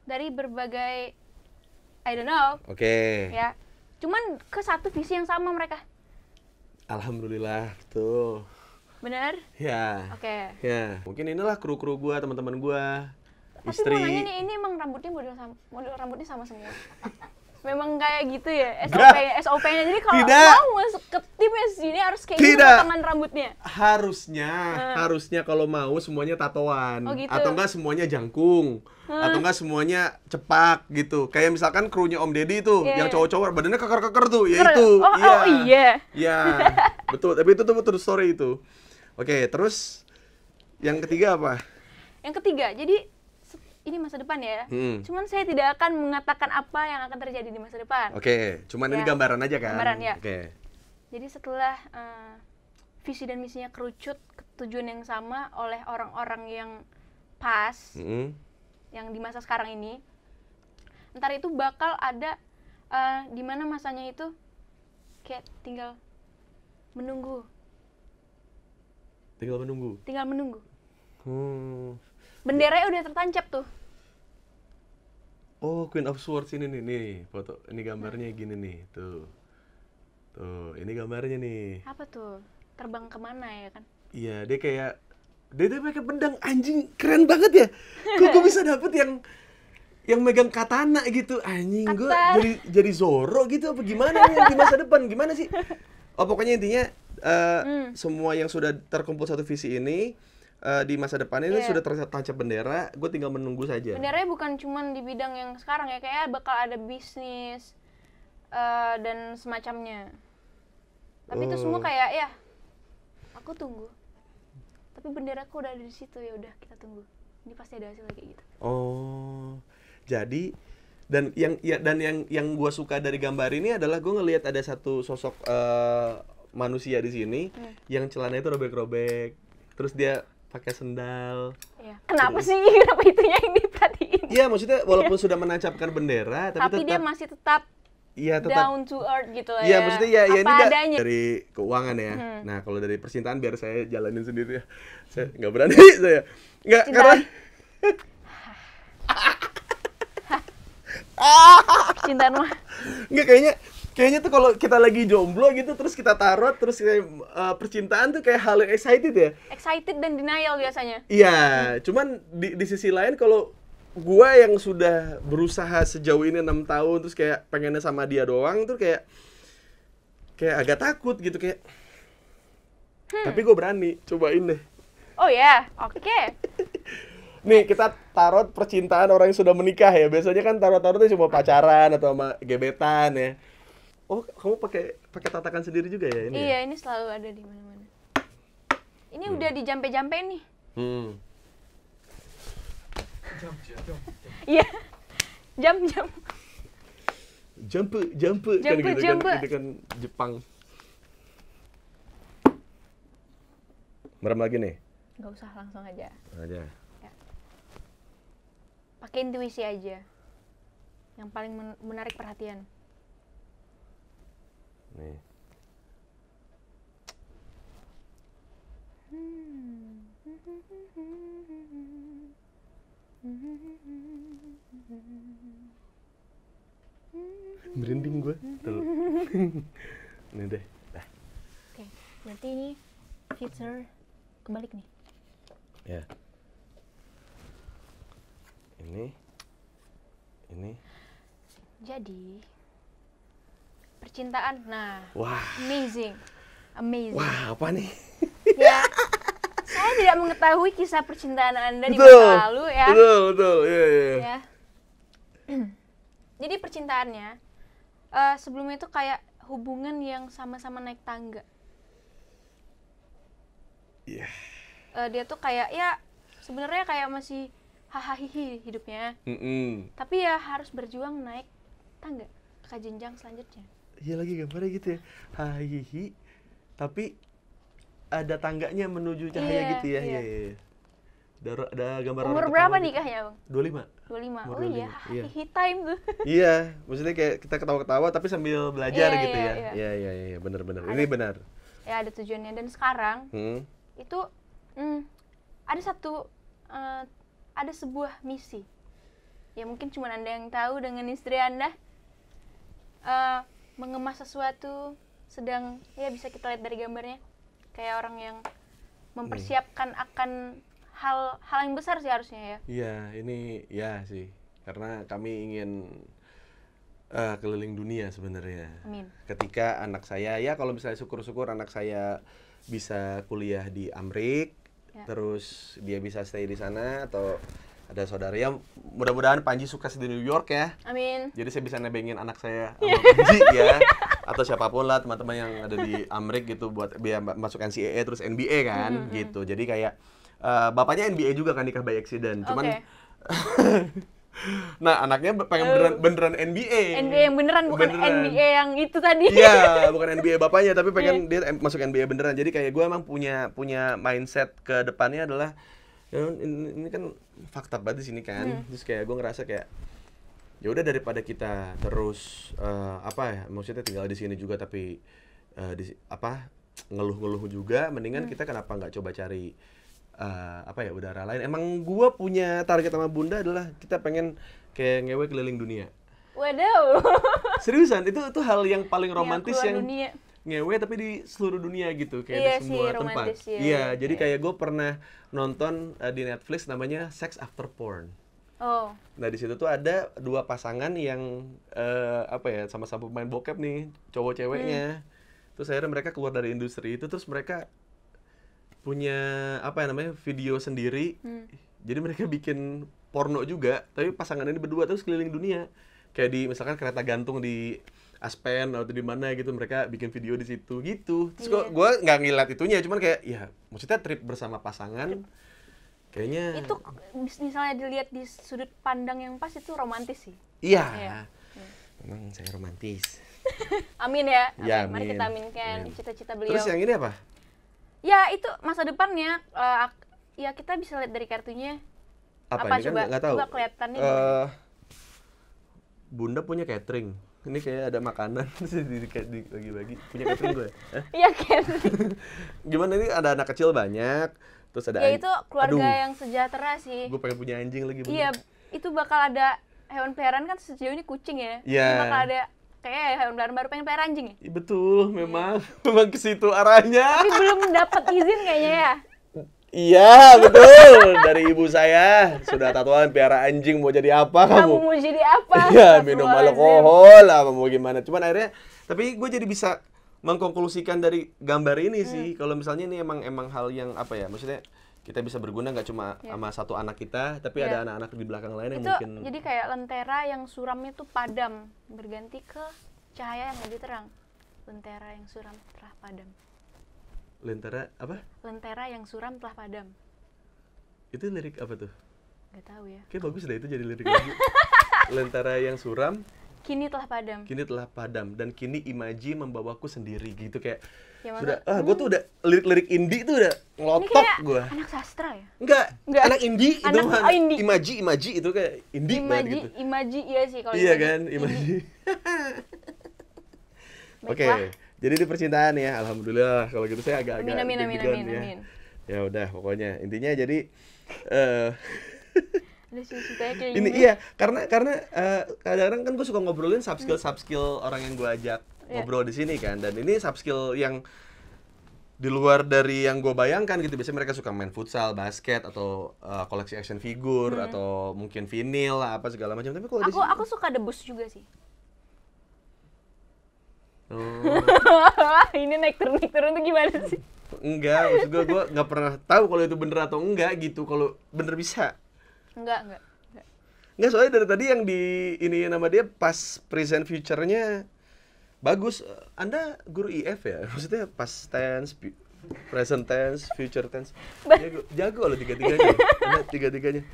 dari berbagai I don't know. Oke. Ya. Cuman ke satu visi yang sama mereka. Alhamdulillah, betul. Benar? Ya. Oke. Ya, mungkin inilah kru-kru gua, teman-teman gua. Tapi Istri. mau nanya nih, ini emang rambutnya model rambutnya sama semua? Memang kayak gitu ya, SOP-nya. Jadi kalau mau masuk ke timnya sini harus kayak gitu potongan rambutnya? Harusnya kalau mau semuanya tatoan. Oh, gitu. Atau enggak semuanya jangkung. Atau enggak semuanya cepak gitu. Kayak misalkan krunya Om Deddy itu, yang cowok-cowok badannya keker-keker tuh, ya itu. Iya. Iya, betul. Tapi itu tuh betul story itu. Oke, terus yang ketiga apa? Yang ketiga, jadi ini masa depan ya. Cuman saya tidak akan mengatakan apa yang akan terjadi di masa depan. Oke, cuman ini gambaran aja kan? Gambaran ya. Oke. Jadi setelah visi dan misinya kerucut ke tujuan yang sama oleh orang-orang yang pas, yang di masa sekarang ini, ntar itu bakal ada di mana masanya itu kayak tinggal menunggu. Tinggal menunggu. Benderanya udah tertancap tuh. Oh, Queen of Swords ini nih foto. Ini gambarnya gini nih, tuh. Tuh, ini gambarnya nih. Apa tuh? Terbang kemana ya kan? Iya, dia pakai pedang, anjing, keren banget ya. Kok bisa dapet yang megang katana gitu, anjing. Gue jadi Zoro gitu apa gimana nih di masa depan? Gimana sih? Oh, pokoknya intinya semua yang sudah terkumpul satu visi ini di masa depan ini sudah tertancap bendera, gue tinggal menunggu saja. Benderanya bukan cuma di bidang yang sekarang ya, kayak bakal ada bisnis dan semacamnya. Tapi itu semua kayak ya, aku tunggu. Tapi benderaku udah ada di situ, ya udah kita tunggu. Ini pasti ada hasilnya kayak gitu. Oh, jadi dan yang gue suka dari gambar ini adalah gue ngelihat ada satu sosok manusia di sini yang celananya itu robek-robek, terus dia pakai sendal. Iya. Kenapa sih? Kenapa itunya yang diperhatiin? Iya, maksudnya walaupun sudah menancapkan bendera, tapi dia masih tetap down to earth gitu lah ya. Iya, maksudnya ya ini adanya. Dari keuangan ya. Nah, kalau dari percintaan biar saya jalanin sendiri ya. Saya nggak berani saya. Nggak, karena Cintaan mah. Nggak, kayaknya tuh kalau kita lagi jomblo gitu terus kita tarot terus percintaan tuh kayak hal yang excited ya. Excited dan denial biasanya. Iya, cuman di sisi lain kalau gua yang sudah berusaha sejauh ini 6 tahun terus kayak pengennya sama dia doang tuh kayak agak takut gitu kayak. Tapi gue berani, cobain deh. Oh ya, oke. Nih, kita tarot percintaan orang yang sudah menikah ya. Biasanya kan tarot-tarotnya cuma pacaran atau sama gebetan ya. Oh, kamu pakai tatakan sendiri juga ya ini? Iya, ini selalu ada di mana-mana. Ini udah dijampe-jampe nih. Iya. Jam. Jampe kan gitu kan. Itu kan Jepang. Merem lagi nih? Nggak usah, langsung aja. Ya. Pakai intuisi aja. Yang paling menarik perhatian. Nih. Merinding gue. Tuh. Nih deh. Oke, berarti ini future kebalik nih. Ya. Ini. Jadi percintaan, nah, wah, amazing. Wah, apa nih? Ya, saya tidak mengetahui kisah percintaan Anda di masa lalu ya. Betul, iya. Jadi percintaannya sebelumnya itu kayak hubungan yang sama-sama naik tangga. Iya. Dia tuh kayak ya sebenarnya kayak masih hahaha hidupnya. Tapi ya harus berjuang naik tangga ke jenjang selanjutnya. Iya lagi gambarnya gitu ya. Hahihi. Tapi ada tangganya menuju cahaya gitu ya. Iya. Ada gambar umur berapa nikahnya, Bang? 25. Oh iya, hahihi time tuh. Iya, maksudnya kayak kita ketawa-ketawa tapi sambil belajar gitu ya. Iya, benar. Ini benar. Ya ada tujuannya dan sekarang itu ada sebuah misi. Ya mungkin cuma Anda yang tahu dengan istri Anda mengemas sesuatu sedang, ya bisa kita lihat dari gambarnya, kayak orang yang mempersiapkan akan hal yang besar sih harusnya ya. Iya, ini ya sih, karena kami ingin keliling dunia sebenarnya. Amin. Ketika anak saya, ya kalau misalnya syukur-syukur anak saya bisa kuliah di Amrik, terus dia bisa stay di sana, atau ada saudara ya, mudah-mudahan Panji sukses di New York ya. Amin. Jadi saya bisa nebengin anak saya sama Panji ya, atau siapapun lah teman-teman yang ada di Amrik gitu buat biar masuk NCAA terus NBA kan gitu. Jadi kayak bapaknya NBA juga kan, nikah by accident. Cuman nah anaknya pengen beneran NBA. NBA yang beneran, bukan NBA yang itu tadi. Iya, bukan NBA bapaknya, tapi pengen dia masuk NBA beneran. Jadi kayak gue emang punya mindset ke depannya adalah ini kan fakta banget di sini kan. Terus kayak gue ngerasa kayak ya udah daripada kita terus maksudnya tinggal di sini juga tapi ngeluh-ngeluh juga, mendingan kita kenapa nggak coba cari udara lain. Emang gua punya target sama Bunda adalah kita pengen kayak ngewe keliling dunia. Waduh. Seriusan, itu hal yang paling romantis yang dunia. Ngewe tapi di seluruh dunia gitu, kayak Iya di semua sih, tempat. Iya, jadi kayak gue pernah nonton di Netflix namanya Sex After Porn. Oh. Nah di situ tuh ada dua pasangan yang sama-sama pemain bokep nih, cowok ceweknya. Terus akhirnya mereka keluar dari industri itu, terus mereka punya video sendiri. Jadi mereka bikin porno juga, tapi pasangan ini berdua terus keliling dunia. Kayak di misalkan kereta gantung di Aspen atau di mana gitu, mereka bikin video di situ gitu. Terus kok gue nggak ngeliat itunya, cuman kayak ya maksudnya trip bersama pasangan. Kayaknya itu misalnya dilihat di sudut pandang yang pas itu romantis sih. Iya. Memang saya romantis. Amin ya. Amin. Ya, Mari kita aminkan cita-cita beliau. Terus yang ini apa? Ya itu masa depannya, ya kita bisa lihat dari kartunya. Apa ini coba? Kan nggak tahu. Coba kelihatannya. Bunda punya catering. Ini kayak ada makanan dibagi-bagi. Punya catering gue. Iya catering. Gimana ini ada anak kecil banyak, terus ada ya itu keluarga yang sejahtera sih. Gue pengen punya anjing lagi. Iya, itu bakal ada hewan peliharaan kan sejauh ini kucing ya. Iya. Bakal ada kayak hewan peliharaan baru, pengen pelihara anjing ya? Betul, memang ke situ arahnya. Tapi belum dapat izin kayaknya ya. Iya, betul. Dari ibu saya sudah tatoan piara anjing, mau jadi apa kamu? Mau jadi apa? Iya, minum alkohol apa mau gimana. Cuman akhirnya tapi gue jadi bisa mengkonklusikan dari gambar ini sih, kalau misalnya ini emang hal yang maksudnya kita bisa berguna nggak cuma sama satu anak kita, tapi ada anak-anak di belakang lain yang itu mungkin. Jadi kayak lentera yang suramnya tuh padam berganti ke cahaya yang lebih terang. Lentera yang suram telah padam. Lentera apa? Lentera yang suram telah padam. Itu lirik apa tuh? Gak tahu ya. Kayak bagus deh itu jadi lirik lagi. Lentera yang suram kini telah padam. Kini telah padam dan kini imaji membawaku sendiri gitu kayak. Ya, sudah gue tuh udah lirik-lirik indie tuh udah ngelotok gue. Anak sastra ya? Enggak. Anak indie itu mah. Imaji itu kayak indie banget gitu. Imaji iya sih kalau iya kan, imaji. Oke. Jadi di percintaan ya, alhamdulillah kalau gitu saya agak-agak amin. Ya udah pokoknya intinya jadi kayak ini iya karena kadang-kadang kan gue suka ngobrolin soft skill orang yang gue ajak ngobrol di sini kan, dan ini soft skill yang di luar dari yang gue bayangkan gitu. Biasanya mereka suka main futsal, basket, atau koleksi action figure, atau mungkin vinil lah apa segala macam. Tapi kalau aku suka debus juga sih. Ini naik turun tuh gimana sih? Enggak, maksud gue nggak pernah tahu kalau itu bener atau enggak gitu. Kalau bener bisa. Enggak. Enggak, soalnya dari tadi yang di ini nama dia pas present future-nya bagus. Anda guru IF ya? Maksudnya past tense, present tense, future tense. Jago loh tiga-tiganya. Anda tiga-tiganya.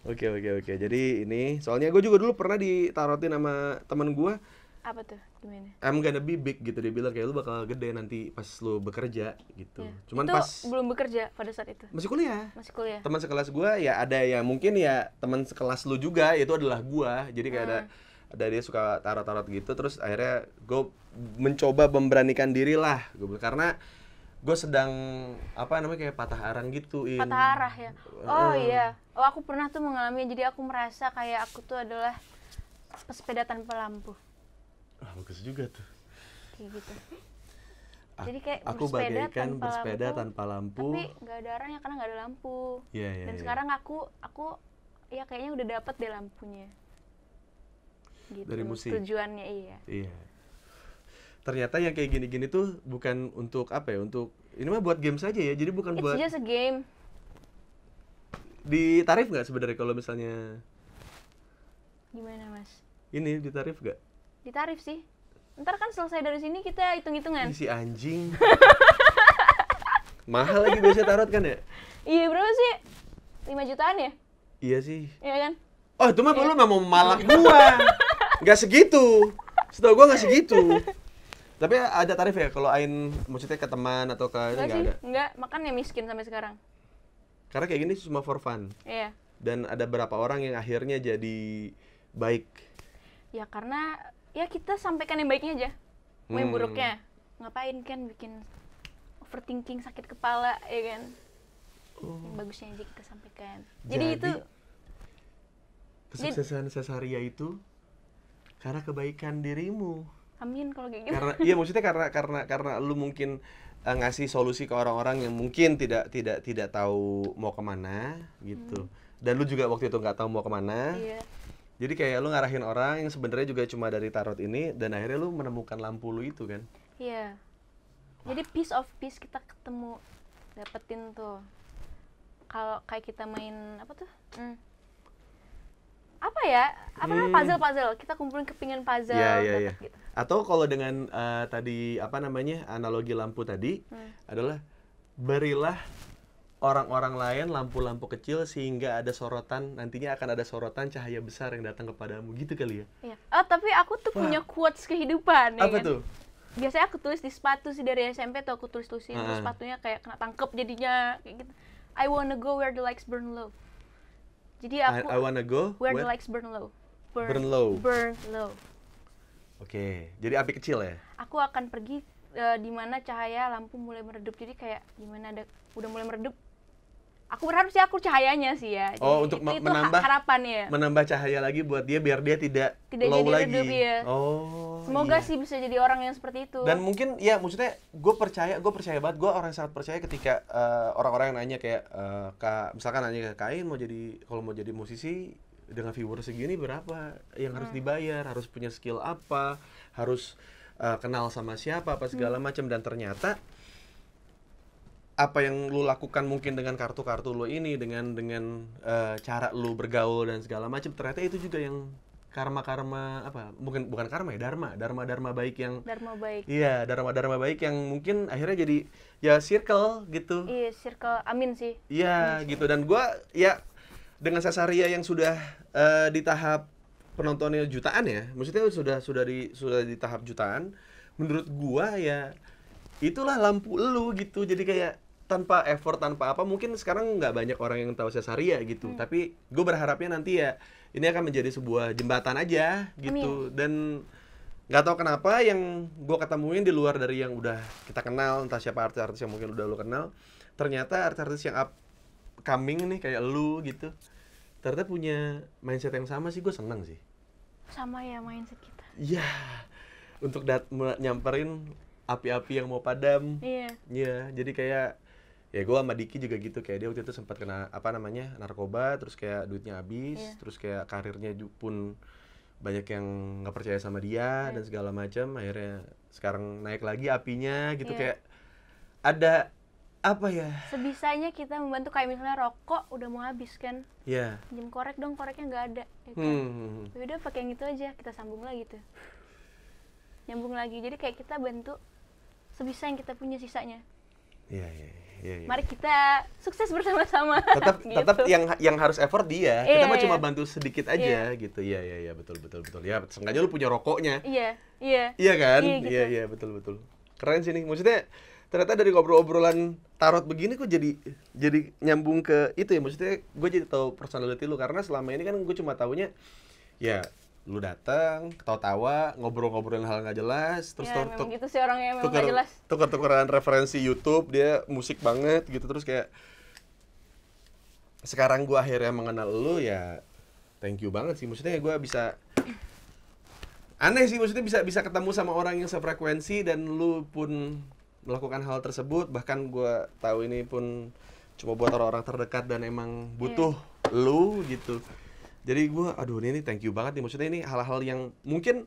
Oke. Jadi ini soalnya gue juga dulu pernah ditarotin sama temen gue. Apa tuh? Gimana? I'm gonna be big gitu, dia bilang kayak lu bakal gede nanti pas lu bekerja gitu. Cuman itu pas belum bekerja pada saat itu. Masih kuliah. Teman sekelas gua ya ada yang mungkin ya teman sekelas lu juga, itu adalah gua. Jadi kayak ada dia suka tarot-tarot gitu, terus akhirnya gue mencoba memberanikan diri lah. Karena gue sedang kayak patah arang gitu. Patah arah ya. Oh iya. Oh aku pernah tuh mengalami, jadi aku merasa kayak aku tuh adalah pesepeda tanpa lampu. Bagus juga tuh. Kayak gitu. Jadi kayak aku bagaikan bersepeda tanpa lampu. Tapi nggak ada arahnya karena nggak ada lampu. Dan iya. sekarang aku ya kayaknya udah dapet deh lampunya. Gitu. Dari musik. Tujuannya Iya. Ternyata yang kayak gini-gini tuh bukan untuk apa ya? Untuk ini mah buat game saja ya. Jadi bukan buat. It's just a game. Ditarif nggak sebenarnya kalau misalnya? Gimana Mas? Ini ditarif nggak? Ditarif sih. Ntar kan selesai dari sini kita hitung-hitungan. Si anjing. Mahal lagi biasa tarot kan ya? Iya berapa sih? 5 jutaan ya? Iya sih. Iya kan? Oh itu mah lu mau malak gua. Nggak segitu. Setahu gua nggak segitu. Tapi ada tarif ya kalau Ain maksudnya ke teman atau ke ini nggak ada? Enggak, makanya miskin sampai sekarang. Karena kayak gini cuma for fun. Iya. Dan ada beberapa orang yang akhirnya jadi baik. Ya karena ya kita sampaikan yang baiknya aja. Mau yang buruknya ngapain kan bikin overthinking, sakit kepala ya kan. Yang bagusnya aja kita sampaikan. Jadi itu kesuksesan Cesaria itu karena kebaikan dirimu. Amin kalau kayak gitu. Karena iya maksudnya karena lu mungkin ngasih solusi ke orang-orang yang mungkin tidak tahu mau kemana gitu. Dan lu juga waktu itu nggak tahu mau kemana. Iya. Jadi kayak lu ngarahin orang yang sebenarnya juga cuma dari tarot ini dan akhirnya lu menemukan lampu lu itu kan. Iya. Jadi piece of piece kita ketemu, dapetin tuh. Kalau kayak kita main apa tuh? Apa ya? Puzzle. Kita kumpulin kepingan puzzle Iya. gitu. Atau kalau dengan tadi apa namanya? Analogi lampu tadi adalah berilah orang-orang lain lampu-lampu kecil sehingga ada sorotan, nantinya akan ada sorotan cahaya besar yang datang kepadamu gitu kali ya. Iya. Oh, tapi aku tuh punya quotes kehidupan ya. Apa kan? tuh? Biasanya aku tulis di sepatu sih dari SMP tuh aku tulis-tulisin terus sepatunya kayak kena tangkep jadinya kayak gitu. I wanna go where the lights burn low. Jadi aku I wanna go where the lights burn low. Burn low. Burn low. Oke, jadi api kecil ya? Aku akan pergi di mana cahaya lampu mulai meredup. Jadi kayak di mana udah mulai meredup. Aku berharap sih aku cahayanya sih ya. Jadi untuk itu menambah harapan ya. Menambah cahaya lagi buat dia biar dia tidak low jadi lagi. redup, ya. Oh. Semoga iya. sih bisa jadi orang yang seperti itu. Dan mungkin ya maksudnya gue percaya banget, gue orang yang sangat percaya ketika orang-orang yang nanya kayak misalkan nanya ke Kain kalau mau jadi musisi dengan viewer segini berapa yang harus dibayar, harus punya skill apa, harus kenal sama siapa apa segala macam, dan ternyata apa yang lu lakukan mungkin dengan kartu-kartu lu ini dengan cara lu bergaul dan segala macam, ternyata itu juga yang karma apa bukan karma ya, dharma baik yang dharma baik. Iya, dharma baik yang mungkin akhirnya jadi ya circle gitu. Iya, circle. Amin sih. Iya gitu. Dan gua ya dengan Cesaria yang sudah di tahap penontonnya jutaan ya, maksudnya sudah di tahap jutaan, menurut gua ya itulah lampu lu gitu. Jadi kayak tanpa effort, tanpa apa, mungkin sekarang nggak banyak orang yang tahu Cesaria gitu, tapi gue berharapnya nanti ya ini akan menjadi sebuah jembatan aja gitu. Amin. Dan nggak tahu kenapa yang gue ketemuin di luar dari yang udah kita kenal, entah siapa artis-artis yang mungkin udah lu kenal, ternyata artis-artis yang upcoming nih kayak lu gitu, ternyata punya mindset yang sama sih. Gue seneng sih. Sama ya mindset kita. Iya, untuk nyamperin api-api yang mau padam. Iya. Iya, jadi kayak ya gue sama Diki juga gitu, kayak dia waktu itu sempat kena narkoba, terus kayak duitnya habis, terus kayak karirnya pun banyak yang nggak percaya sama dia dan segala macam, akhirnya sekarang naik lagi apinya gitu. Kayak ada apa ya, sebisanya kita membantu, kayak misalnya rokok udah mau habis kan, pinjam korek dong, koreknya nggak ada ya kan? Udah pakai yang itu aja, kita sambung lagi tuh, nyambung lagi. Jadi kayak kita bantu sebisa yang kita punya sisanya. Iya. Mari kita sukses bersama-sama. Tetap gitu. Tetap yang harus effort dia. Kita mah cuma bantu sedikit aja gitu. Iya, betul. Ya, seenggaknya lu punya rokoknya. Iya. Iya kan? Iya, gitu. Iya, betul. Keren sih nih. Maksudnya ternyata dari ngobrol-obrolan tarot begini kok jadi nyambung ke itu ya. Maksudnya gue jadi tahu personality lu, karena selama ini kan gue cuma taunya ya lu datang, ketawa-tawa, ngobrol-ngobrolin hal nggak jelas, terus memang gitu sih orangnya, memang nggak jelas. Tuker-tukeran referensi YouTube, dia musik banget gitu, terus kayak sekarang gua akhirnya mengenal lu ya, thank you banget sih. Maksudnya gua bisa aneh sih, maksudnya bisa ketemu sama orang yang sefrekuensi, dan lu pun melakukan hal tersebut, bahkan gue tahu ini pun cuma buat orang-orang terdekat dan emang butuh lu gitu. Jadi gue, aduh ini thank you banget nih, maksudnya ini hal-hal yang mungkin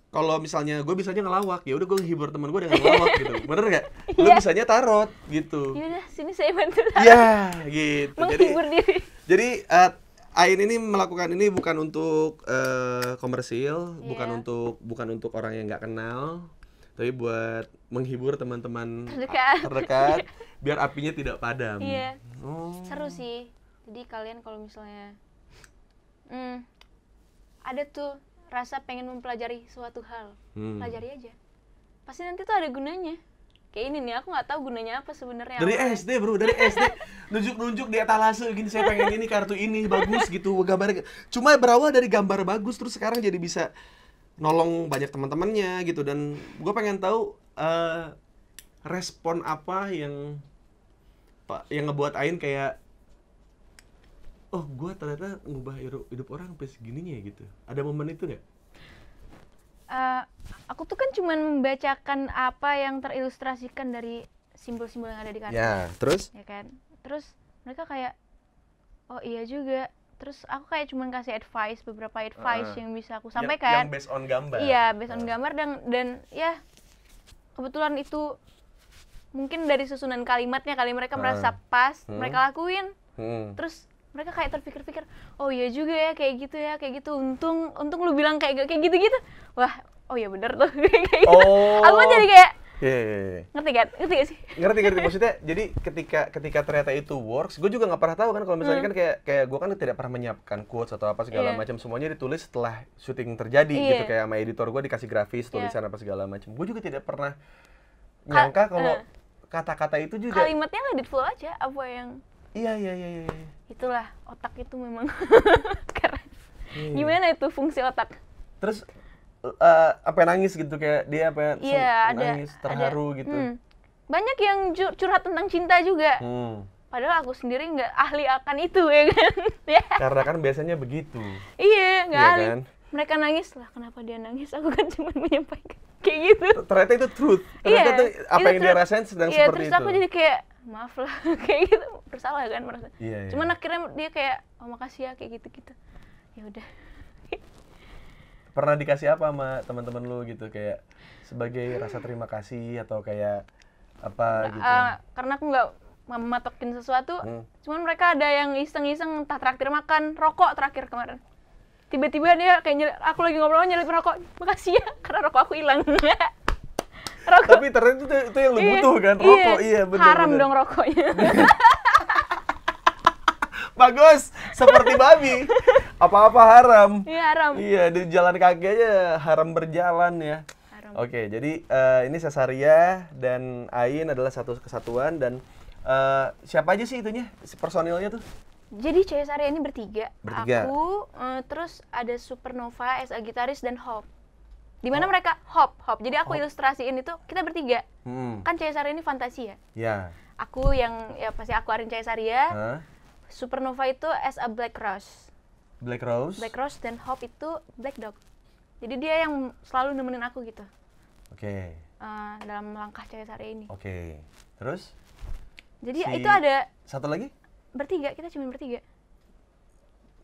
kalau misalnya gue bisanya ngelawak, ya udah gue ngehibur temen gue dengan ngelawak gitu, bener nggak? Lu bisanya tarot gitu. Yaudah, sini saya bantu tarot. Iya, gitu. Menghibur diri. Jadi Ain ini melakukan ini bukan untuk komersil, bukan untuk orang yang nggak kenal, tapi buat menghibur teman-teman terdekat, biar apinya tidak padam. Iya. Seru sih. Jadi kalian kalau misalnya ada tuh rasa pengen mempelajari suatu hal, pelajari aja. Pasti nanti tuh ada gunanya. Kayak ini nih, aku nggak tahu gunanya apa sebenarnya. Dari SD bro, dari SD nunjuk-nunjuk di etalase gini, saya pengen ini, kartu ini bagus gitu, gambarnya. Cuma berawal dari gambar bagus, terus sekarang jadi bisa nolong banyak teman-temannya gitu. Dan gue pengen tahu respon apa yang ngebuat Ain kayak, oh gue ternyata ngubah hidup orang sampai segininya gitu. Ada momen itu nggak? Aku tuh kan cuman membacakan apa yang terilustrasikan dari simbol-simbol yang ada di kartu. Ya, terus? Ya kan? Terus mereka kayak, oh iya juga. Terus aku kayak cuman kasih beberapa advice yang bisa aku sampaikan. Yang based on gambar? Iya, based on gambar dan ya kebetulan itu mungkin dari susunan kalimatnya kali mereka merasa pas, mereka lakuin. Terus mereka kayak terpikir-pikir, oh iya juga ya kayak gitu. Untung lu bilang kayak gitu-gitu. Wah, oh iya bener tuh kayak gitu. Aku jadi kayak ngerti gak sih? Ngerti. Maksudnya jadi ketika ternyata itu works, gue juga nggak pernah tahu kan kalau misalnya kan kayak gue kan tidak pernah menyiapkan quotes atau apa segala macam, semuanya ditulis setelah syuting terjadi gitu, kayak sama editor gue dikasih grafis tulisan apa segala macam. Gue juga tidak pernah nyangka kalau kata-kata itu juga kalimatnya ngedit full aja apa yang Iya. Itulah, otak itu memang keren. Gimana itu fungsi otak? Terus apa nangis gitu, kayak dia apa nangis terharu gitu. Banyak yang curhat tentang cinta juga. Padahal aku sendiri nggak ahli akan itu ya kan. Karena kan biasanya begitu. Iya, nggak ahli. Kan? Mereka nangis lah, kenapa dia nangis? Aku kan cuma menyampaikan kayak gitu. Ternyata itu truth. Ternyata itu apa yang dia rasain sedang seperti terus itu. aku jadi kayak maaf lah kayak gitu, bersalah kan merasa. Iya. Cuman akhirnya dia kayak, oh makasih ya kayak gitu. Ya udah. Pernah dikasih apa sama teman-teman lu gitu, kayak sebagai rasa terima kasih atau kayak apa gitu? Karena aku nggak mematokin sesuatu, cuman mereka ada yang iseng-iseng entah traktir makan, rokok terakhir kemarin. Tiba-tiba dia kayak aku lagi ngobrol nyelip rokok, makasih ya karena rokok aku hilang. Rokok. Tapi ternyata itu yang lu butuh kan, rokok. Iya benar. Haram dong rokoknya. Bagus, seperti babi. Apa-apa haram. Iya haram. Iya, di jalan kaki aja haram berjalan ya. Haram. Oke, jadi ini Cesaria dan Ain adalah satu kesatuan. Dan siapa aja sih itunya, personilnya tuh? Jadi Cesaria ini bertiga. Bertiga. Aku, terus ada Supernova as a gitaris dan Hope. Dimana mereka Hop. Jadi aku ilustrasiin itu kita bertiga. Kan Cesaria ini fantasi ya. Ya. Aku yang ya pasti aku Arin Cesaria. Supernova itu as a Black Rose. Black Rose dan Hop itu Black Dog. Jadi dia yang selalu nemenin aku gitu. Oke. Dalam langkah Cesaria ini. Oke. Terus? Jadi itu ada satu lagi? Kita cuma bertiga.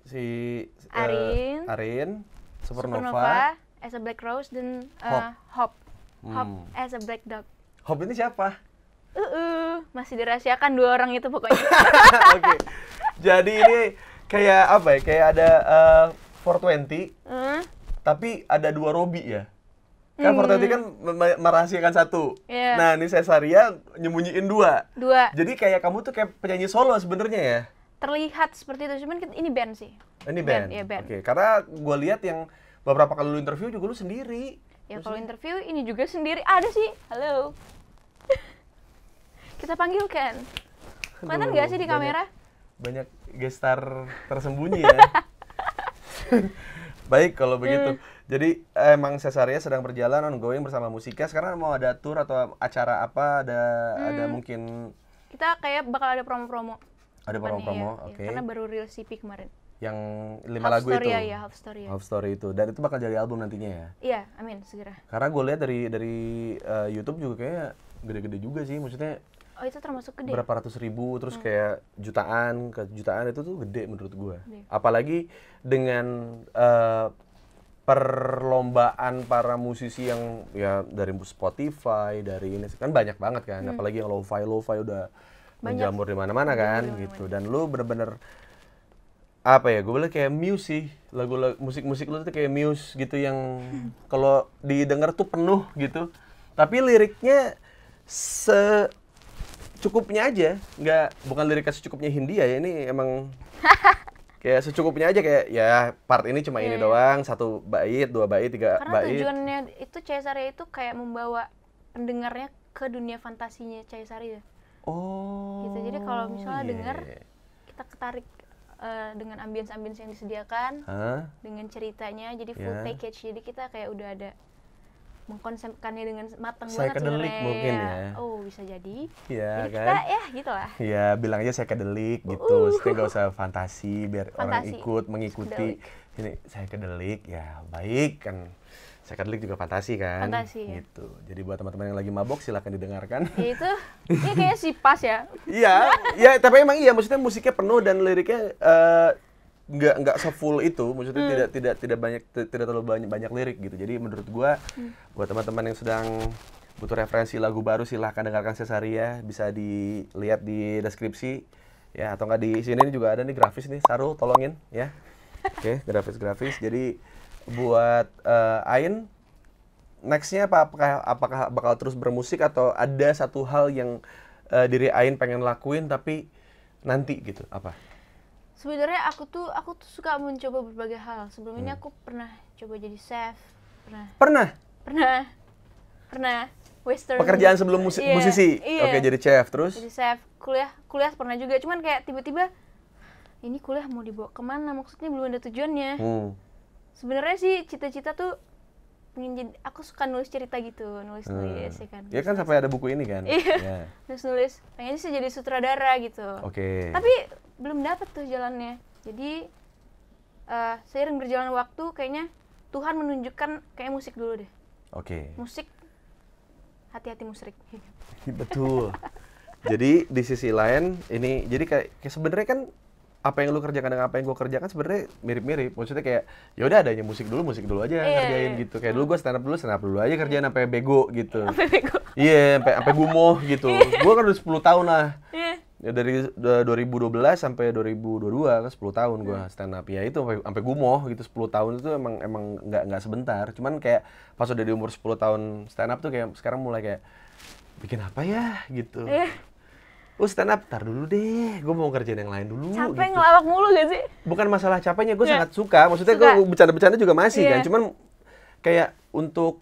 Si Arin, Supernova as a Black Rose dan Hop. Hop as a Black Dog. Hop ini siapa? Masih dirahasiakan dua orang itu pokoknya. Oke. Jadi ini kayak apa ya? Kayak ada 420. Tapi ada dua Robby ya. Kan 420 kan merahasiakan satu. Yeah. Nah, ini Cesaria nyembunyiin dua. Jadi kayak kamu tuh kayak penyanyi solo sebenarnya ya. Terlihat seperti itu, cuman ini band sih. Ini band. Iya, band. Oke, karena gue lihat yang beberapa kali lu interview juga lu sendiri. Ya kalau interview ini juga sendiri ada sih. Halo. Kita panggilkan. Kelihatan nggak sih di kamera? Banyak gestar tersembunyi ya. Baik kalau begitu. Jadi emang Cesaria sedang berjalan ongoing bersama Musika. Sekarang mau ada tour atau acara apa? Ada mungkin kita kayak bakal ada promo-promo. Ada promo-promo, oke. Karena baru rilis EP kemarin. Yang 5 lagu itu. Half Story itu. Dan itu bakal jadi album nantinya ya? Iya, amin segera. Karena gue lihat dari YouTube juga kayak gede-gede juga sih, maksudnya Oh itu termasuk gede? berapa ratus ribu, terus kayak jutaan ke jutaan itu tuh gede menurut gua. Apalagi dengan perlombaan para musisi yang ya dari Spotify, dari ini kan banyak banget kan, apalagi yang lo-fi udah menjamur di mana-mana kan gitu. Dan lu bener-bener apa ya, gue bilang kayak Muse sih, lagu musik-musik lu tuh kayak Muse gitu yang kalau didengar tuh penuh gitu, tapi liriknya secukupnya aja, bukan liriknya secukupnya Hindia ya, ini emang kayak secukupnya aja, kayak ya part ini cuma ini doang, 1 bait, 2 bait, 3 Karena bait. tujuannya itu Caesarea itu kayak membawa pendengarnya ke dunia fantasinya Caesarea. Oh. Gitu. Jadi kalau misalnya denger, kita ketarik dengan ambience-ambience yang disediakan, dengan ceritanya, jadi full package. Jadi kita kayak udah ada mengkonsepkannya dengan matang banget Psychedelic mungkin ya. Oh, bisa jadi. Iya jadi kan? kita ya gitulah. Iya, bilang aja psychedelic gitu. Maksudnya nggak usah fantasi biar orang mengikuti. Ini psychedelic ya baik kan. Psychedelic juga fantasi kan. Fantasi. Gitu. Jadi buat teman-teman yang lagi mabok silakan didengarkan. Ya itu, ini kayaknya sih pas ya. Iya, ya tapi emang iya, maksudnya musiknya penuh dan liriknya nggak se-full itu, maksudnya tidak terlalu banyak lirik gitu. Jadi menurut gua buat teman-teman yang sedang butuh referensi lagu baru silahkan dengarkan Caesarea, bisa dilihat di deskripsi ya, atau nggak di sini juga ada nih grafis nih, Sarul tolongin ya. Oke, grafis. Jadi buat Ain nextnya apakah bakal terus bermusik atau ada satu hal yang diri Ain pengen lakuin tapi nanti gitu, apa? Sebenarnya aku tuh suka mencoba berbagai hal. Sebelum ini aku pernah coba jadi chef, pernah western. Pekerjaan sebelum musisi. Iya. Oke, jadi chef terus. Jadi chef, kuliah pernah juga. Cuman kayak tiba-tiba ini kuliah mau dibawa kemana? Maksudnya belum ada tujuannya. Sebenarnya sih cita-cita tuh pengen jadi, aku suka nulis cerita gitu, nulis ya kan. Ya kan sampai ada buku ini kan. Iya. Nulis, pengen sih jadi sutradara gitu. Oke. Tapi belum dapat tuh jalannya. Jadi seiring berjalan waktu kayaknya Tuhan menunjukkan kayak musik dulu deh. Oke. Musik, hati-hati musrik. Betul. Jadi di sisi lain ini, jadi kayak sebenarnya kan apa yang lu kerjakan dengan apa yang gue kerjakan sebenarnya mirip-mirip. Maksudnya kayak ya udah adanya musik dulu aja ngerjain gitu. Kayak dulu gue stand up dulu aja kerjain sampai bego gitu. Sampai bego. Iya, sampai gumoh gitu. Gue kan udah 10 tahun lah. Ya dari 2012 sampai 2022 kan 10 tahun gue stand up. Ya itu sampai gumoh gitu, 10 tahun itu emang nggak sebentar. Cuman kayak pas udah di umur 10 tahun stand up tuh kayak sekarang mulai kayak bikin apa ya gitu. Stand up, tar dulu deh, gue mau kerjain yang lain dulu. Capek gitu. ngelawak mulu gak sih? Bukan masalah capeknya, gue sangat suka. Maksudnya gue bercanda-bercanda juga masih kan. Cuman kayak untuk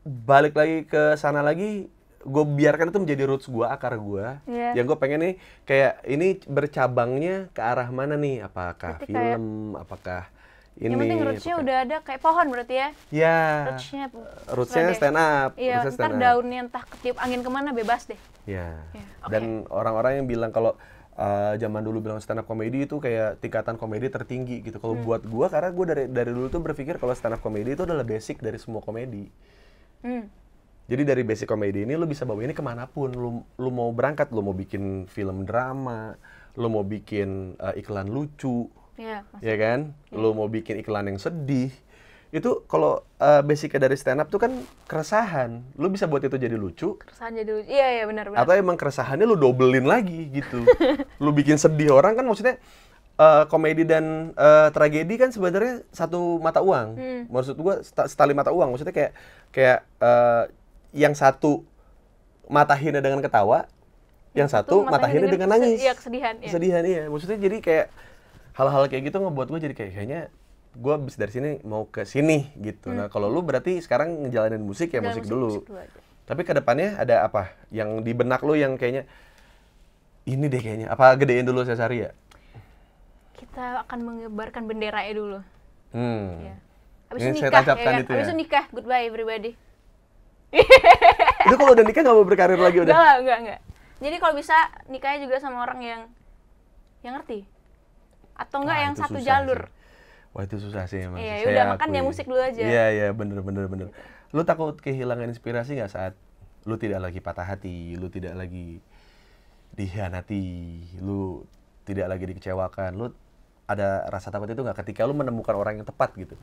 balik lagi ke sana lagi, gue biarkan itu menjadi roots gue, akar gue. Yang gue pengen nih, kayak ini bercabangnya ke arah mana nih? Apakah berarti film, apakah ini? Yang penting rootsnya udah ada, kayak pohon berarti ya? Iya. Rootsnya stand up. Iya, ntar daunnya entah ketiup angin kemana, bebas deh. Ya. Dan orang-orang yang bilang kalau zaman dulu bilang stand up comedy itu kayak tingkatan komedi tertinggi gitu. Kalau buat gua, karena gua dari dulu tuh berpikir kalau stand up comedy itu adalah basic dari semua komedi. Jadi dari basic komedi ini lu bisa bawa ini kemanapun. Lu mau berangkat, lu mau bikin film drama, lu mau bikin iklan lucu, ya kan? Lu mau bikin iklan yang sedih. Itu kalau basicnya dari stand up tuh kan keresahan. Lu bisa buat itu jadi lucu. Keresahan jadi lucu. Iya benar. Atau emang keresahannya lu dobelin lagi gitu. Lu bikin sedih orang kan, maksudnya komedi dan tragedi kan sebenarnya satu mata uang. Maksud gua setali mata uang. Maksudnya kayak yang satu matahinnya dengan ketawa, yang satu matahinnya dengan nangis. Iya, kesedihan. Kesedihan iya. Maksudnya jadi kayak hal-hal kayak gitu ngebuat gua jadi kayaknya gue abis dari sini mau ke sini gitu. Nah kalau lu berarti sekarang ngejalanin musik ya musik dulu. Tapi kedepannya ada apa yang di benak lu yang kayaknya ini deh kayaknya, apa gedein dulu Caesarea? Kita akan mengibarkan benderanya dulu. Ya. Abis ini itu nikah, itu abis itu nikah, goodbye everybody. Itu kalau udah nikah nggak mau berkarir lagi udah? Enggak. Jadi kalau bisa nikahnya juga sama orang yang ngerti. Atau enggak yang satu jalur. Wah itu susah sih emang. Iya, udah makan ya musik dulu aja. Iya, bener. Lu takut kehilangan inspirasi nggak saat lu tidak lagi patah hati, lu tidak lagi dikhianati, lu tidak lagi dikecewakan, lu ada rasa takut itu nggak ketika lu menemukan orang yang tepat gitu.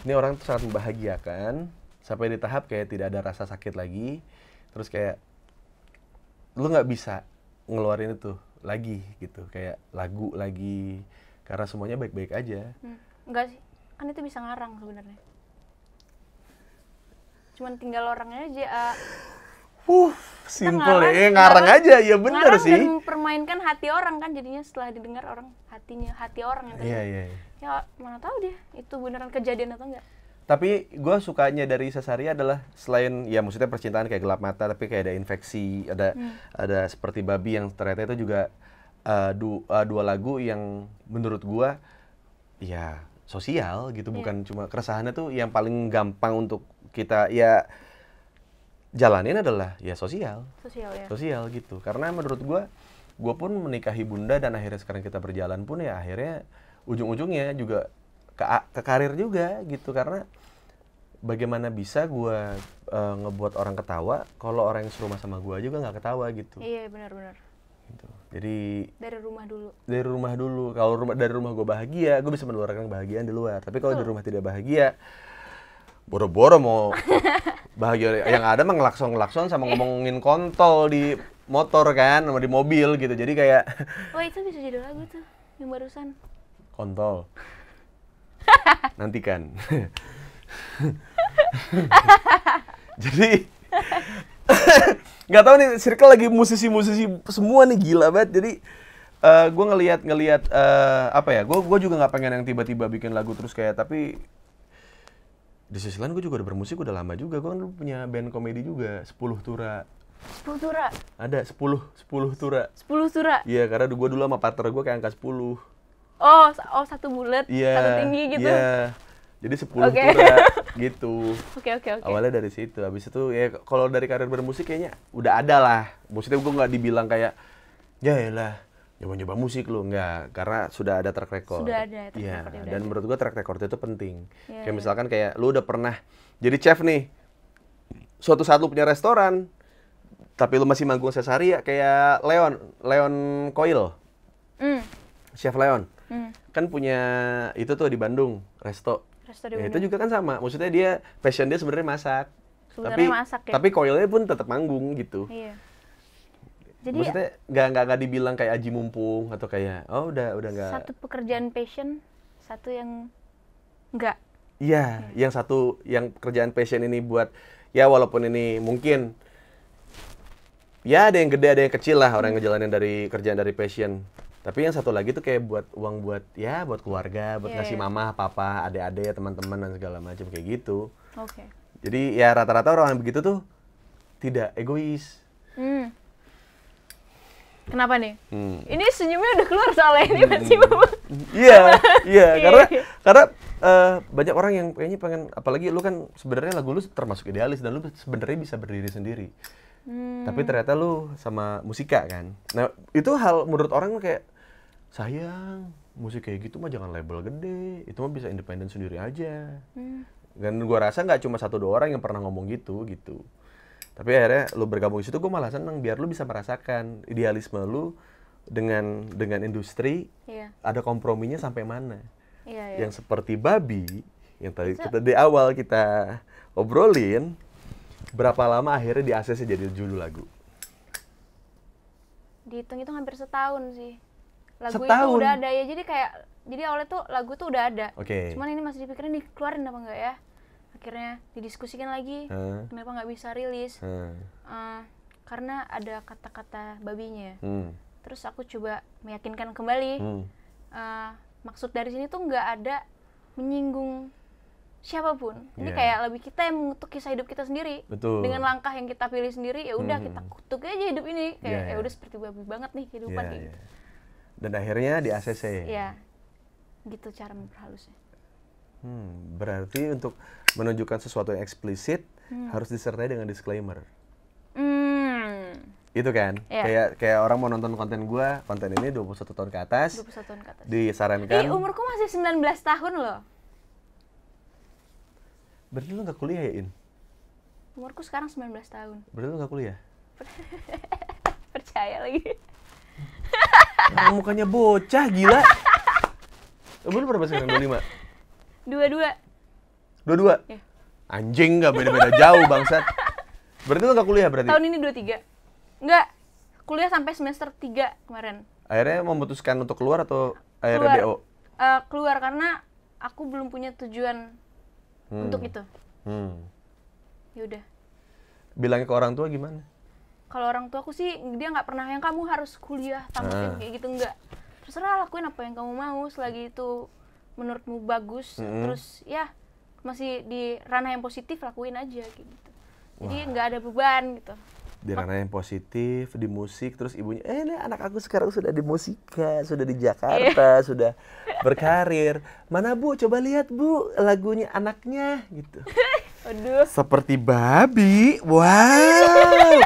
Ini orang tuh sangat membahagiakan sampai di tahap kayak tidak ada rasa sakit lagi, terus kayak lu nggak bisa ngeluarin itu lagi gitu, kayak lagu lagi karena semuanya baik-baik aja. Enggak sih, kan itu bisa ngarang sebenarnya. Cuman tinggal orangnya aja. Simple ya, ngarang aja, ya bener ngarang sih. Dan mempermainkan hati orang kan, jadinya setelah didengar orang hati orang yang terdengar. Iya. Ya mana tahu dia itu beneran kejadian atau enggak. Tapi gue sukanya dari Cesaria adalah selain ya maksudnya percintaan kayak gelap mata, tapi kayak ada infeksi, ada seperti babi yang ternyata itu juga dua lagu yang menurut gue ya sosial gitu, bukan cuma keresahannya tuh yang paling gampang untuk kita ya jalanin adalah ya sosial gitu. Karena menurut gue pun menikahi Bunda dan akhirnya sekarang kita berjalan pun ya akhirnya ujung-ujungnya juga ke karir juga gitu. Karena bagaimana bisa gue ngebuat orang ketawa kalau orang yang serumah sama gue juga nggak ketawa gitu. Iya benar-benar. Gitu. Jadi dari rumah dulu. Kalau dari rumah gue bahagia, gue bisa menularkan kebahagiaan di luar. Tapi kalau di rumah tidak bahagia, boro-boro mau bahagia yang ada mah ngelakson sama ngomongin kontol di motor kan, sama di mobil gitu. Jadi kayak wah itu bisa jadi lagu tuh yang barusan. Kontol. Nantikan. Jadi nggak tahu nih, circle lagi musisi-musisi semua nih, gila banget. Jadi gue ngelihat apa ya, gue juga nggak pengen yang tiba-tiba bikin lagu terus kayak, tapi di sisi lain gue juga udah bermusik udah lama juga. Gue kan dulu punya band komedi juga, 10 Tura. 10 Tura? Ada, 10 Tura. 10 Tura? Iya, karena gue dulu sama partner gue kayak angka 10. Oh satu bulat, satu tinggi gitu? Iya, jadi 10 Tura gitu. Oke. Awalnya dari situ, habis itu ya kalau dari karir bermusik kayaknya udah ada lah. Maksudnya gue nggak dibilang kayak, ya lah nyoba-nyoba musik lu, enggak, karena sudah ada track record. Sudah ada track ya, record. dan menurut gua track record itu penting. Kayak misalkan kayak lu udah pernah jadi chef nih. Suatu saat lu punya restoran, tapi lu masih manggung Cesaria kayak Leon Coil. Chef Leon. Kan punya itu tuh di Bandung, resto di Bandung. Itu juga kan sama. Maksudnya dia passion dia sebenarnya masak. Masak ya. Tapi Coilnya pun tetap manggung gitu. Iya. Jadi maksudnya nggak dibilang kayak aji mumpung atau kayak udah nggak. Satu pekerjaan passion, satu yang enggak. Iya, yang satu yang pekerjaan passion ini buat ya walaupun ini mungkin ya ada yang gede ada yang kecil lah orang yang ngejalanin dari kerjaan dari passion. Tapi yang satu lagi tuh kayak buat uang buat keluarga, buat ngasih mama, papa, adik-adik, teman-teman dan segala macam kayak gitu. Oke. Jadi ya rata-rata orang yang begitu tuh tidak egois. Kenapa nih? Ini senyumnya udah keluar soalnya ini masih Iya, karena banyak orang yang kayaknya pengen, apalagi lu kan sebenarnya lagu lu termasuk idealis dan lu sebenarnya bisa berdiri sendiri. Tapi ternyata lu sama musika kan. Nah, itu hal menurut orang kayak sayang, musik kayak gitu mah jangan label gede, itu mah bisa independen sendiri aja. Dan gua rasa nggak cuma 1-2 orang yang pernah ngomong gitu. Tapi akhirnya lu bergabung di situ, gue malah seneng biar lu bisa merasakan idealisme lu dengan industri. Ada komprominya sampai mana. Yang seperti Babi yang tadi kita di awal kita obrolin, berapa lama akhirnya di ACC jadi judul lagu? Dihitung-hitung hampir setahun sih. Lagu setahun? Itu udah ada ya, jadi awalnya tuh lagu tuh udah ada. Cuman ini masih dipikirin dikeluarin apa enggak ya. Akhirnya didiskusikan lagi, kenapa nggak bisa rilis? Karena ada kata-kata babinya. Terus aku coba meyakinkan kembali, maksud dari sini tuh nggak ada menyinggung siapapun. Ini kayak lebih kita yang mengutuk kisah hidup kita sendiri. Betul. Dengan langkah yang kita pilih sendiri, ya udah kita kutuk aja hidup ini. Kayak ya udah seperti babi banget nih kehidupan gitu. Dan akhirnya di ACC. Iya, gitu cara memperhalusnya. Berarti untuk menunjukkan sesuatu yang eksplisit harus disertai dengan disclaimer. Itu kan? Kayak orang mau nonton konten ini 21 tahun ke atas. 21 tahun ke atas. Disarankan. Umurku masih 19 tahun loh. Berarti lu nggak kuliah ya, In? Umurku sekarang 19 tahun. Berarti lu nggak kuliah? Percaya lagi. Nah, mukanya bocah, gila. Umur berapa sekarang? 25? 22. 22? Iya. Anjing, nggak beda-beda jauh, bangsat. Berarti lu nggak kuliah berarti? Tahun ini 23. Enggak. Kuliah sampai semester 3 kemarin. Akhirnya memutuskan untuk keluar atau Keluar. akhirnya BO? Keluar karena aku belum punya tujuan untuk itu. Ya udah. Bilangnya ke orang tua gimana? Kalau orang tua aku sih dia nggak pernah yang kamu harus kuliah tamatin kayak gitu, enggak. Terserah lakuin apa yang kamu mau selagi itu menurutmu bagus. Terus ya masih di ranah yang positif lakuin aja kayak gitu. Jadi nggak ada beban gitu. Di ranah yang positif, di musik, terus ibunya, ini anak aku sekarang sudah di musika, sudah di Jakarta, sudah berkarir. Mana Bu, coba lihat Bu lagunya anaknya gitu. Aduh. Seperti babi, wow.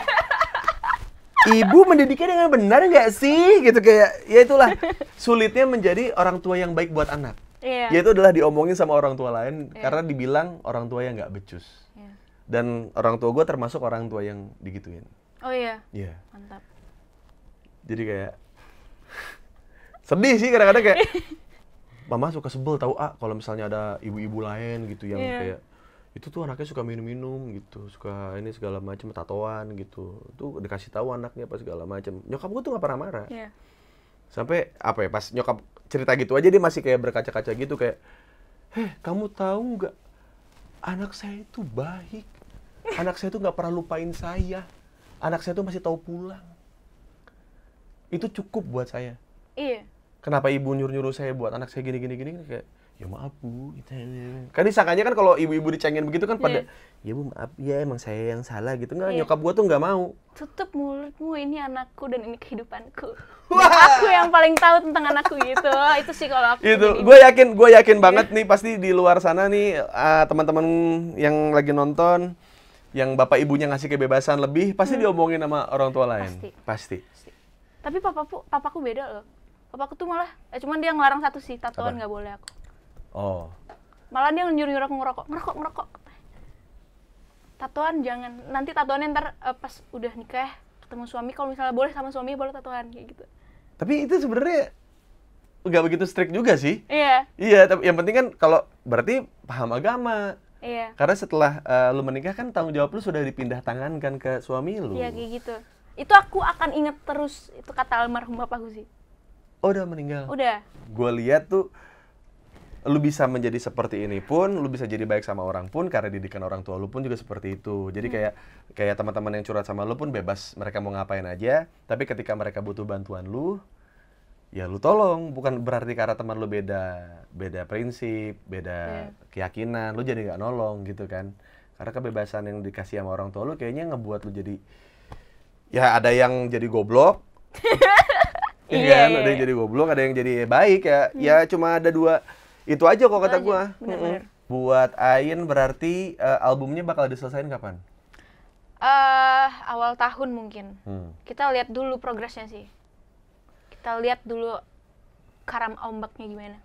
Ibu mendidiknya dengan benar nggak sih? Gitu kayak, ya itulah sulitnya menjadi orang tua yang baik buat anak. Iya. Yaitu adalah diomongin sama orang tua lain karena dibilang orang tua yang nggak becus. Iya. Dan orang tua gue termasuk orang tua yang digituin. Oh iya. Iya. Mantap. Jadi kayak sedih sih kadang-kadang kayak mama suka sebel tahu kalau misalnya ada ibu-ibu lain gitu yang kayak itu tuh anaknya suka minum-minum gitu, suka ini segala macam, tatoan gitu. Tuh dikasih tahu anaknya apa segala macam. Nyokap gue tuh nggak pernah marah. Iya. Sampai apa ya, pas nyokap cerita gitu aja dia masih kayak berkaca-kaca gitu kayak, kamu tahu nggak, anak saya itu baik, anak saya itu nggak pernah lupain saya, anak saya tuh masih tahu pulang. Itu cukup buat saya. Iya. Kenapa ibu nyuruh-nyuruh saya buat anak saya gini kayak, ya maaf Bu, gitu. Kan disangkanya kan kalau ibu-ibu dicengin begitu kan pada, ya Bu maaf, ya emang saya yang salah gitu. Nggak, nyokap gua tuh nggak mau. Tutup mulutmu, ini anakku dan ini kehidupanku. Dan aku yang paling tahu tentang anakku gitu. Itu sih kalau aku. Itu, gue yakin banget nih pasti di luar sana nih teman-teman yang lagi nonton, yang bapak ibunya ngasih kebebasan lebih, pasti diomongin sama orang tua lain. Pasti. Tapi papaku beda loh. Papaku tuh malah, cuman dia ngelarang satu sih, tatoan nggak boleh aku. Oh. Malah dia nyuruh-nyuruh aku ngerokok. Tatoan jangan, nanti tatoannya ntar pas udah nikah ketemu suami, kalau misalnya boleh sama suami boleh tatoan kayak gitu. Tapi itu sebenarnya nggak begitu strict juga sih. Iya. Iya, tapi yang penting kan kalau berarti paham agama. Iya. Karena setelah lu menikah kan tanggung jawab lu sudah dipindah tangankan ke suami lu. Iya kayak gitu. Itu aku akan inget terus, itu kata almarhum bapakku sih. Oh, udah meninggal? Udah. Gue lihat tuh lu bisa menjadi seperti ini pun, lu bisa jadi baik sama orang pun karena didikan orang tua lu pun juga seperti itu. Jadi kayak teman-teman yang curhat sama lu pun bebas, mereka mau ngapain aja. Tapi ketika mereka butuh bantuan lu, ya lu tolong. Bukan berarti karena teman lu beda prinsip, beda keyakinan, lu jadi nggak nolong gitu kan. Karena kebebasan yang dikasih sama orang tua lu kayaknya ngebuat lu jadi, ya ada yang jadi goblok, ya kan? Ada yang jadi goblok, ada yang jadi baik ya. Ya cuma ada dua. Itu aja kok kata gue. Buat Ain berarti albumnya bakal diselesain kapan? Awal tahun mungkin. Kita lihat dulu progresnya sih. Kita lihat dulu karam ombaknya gimana.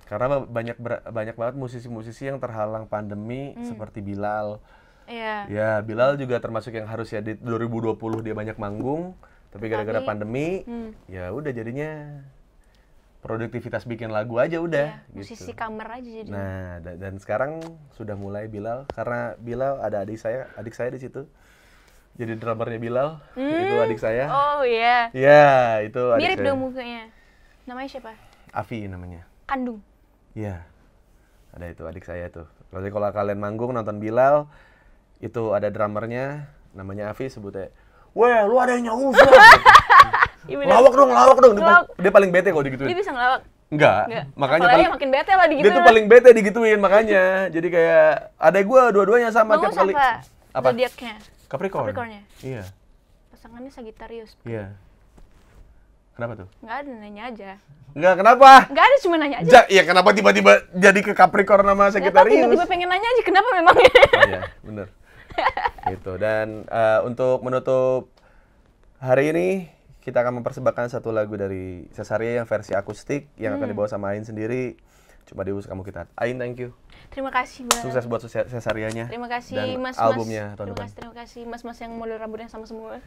Karena banyak banget musisi-musisi yang terhalang pandemi seperti Bilal. Iya. Ya, Bilal juga termasuk yang harusnya di 2020 dia banyak manggung, tapi gara-gara pandemi, ya udah jadinya produktivitas bikin lagu aja udah. Musisi gitu. kamar aja jadi. Nah, dan sekarang sudah mulai Bilal, karena Bilal ada adik saya di situ. Jadi drummernya Bilal, itu adik saya. Oh iya. Ya, itu adik mirip saya. dong mukanya. Namanya siapa? Afi namanya. Kandung. Iya. Ada itu adik saya tuh. Jadi kalau kalian manggung nonton Bilal, itu ada drummernya, namanya Afi, sebutnya, "Weh, lu ada yang nyauf ya?" Lawak dong. Dia paling bete kalau digituin. Dia bisa ngelawak? Enggak. Makanya apalagi makin bete lah digituin. Dia tuh paling bete digituin makanya. Jadi kayak adek gua dua-duanya sama tiap kali. Apa? Zodiaknya? Capricorn. Iya. Pasangannya Sagittarius. Iya. Kenapa tuh? Nggak ada, nanya aja. Enggak, kenapa? Nggak ada, cuma nanya aja. Iya, kenapa tiba-tiba jadi ke Capricorn sama Sagittarius? Tiba-tiba pengen nanya aja, kenapa memang? Oh iya, bener. Gitu. Dan untuk menutup hari ini, kita akan mempersembahkan satu lagu dari Cesaria yang versi akustik yang akan dibawa sama Ain sendiri. Cuma Deus kamu kita. Ain, thank you. Terima kasih banget. Sukses buat Cesarianya. Terima kasih dan mas. albumnya tahun depan. Terima kasih mas yang model rambutnya sama semua.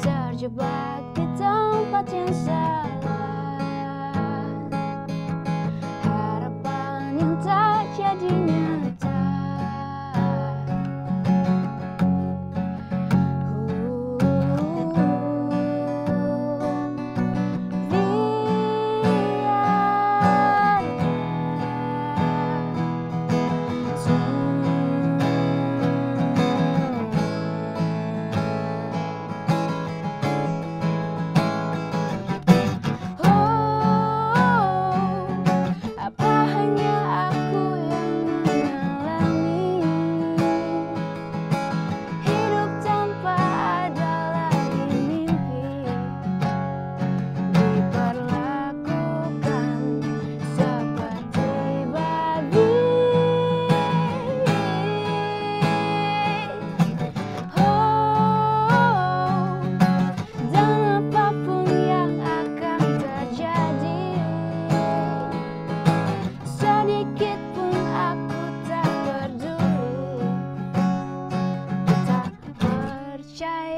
Terjebak di tempat yang salah, harapan yang tak jadi nyata. Percaya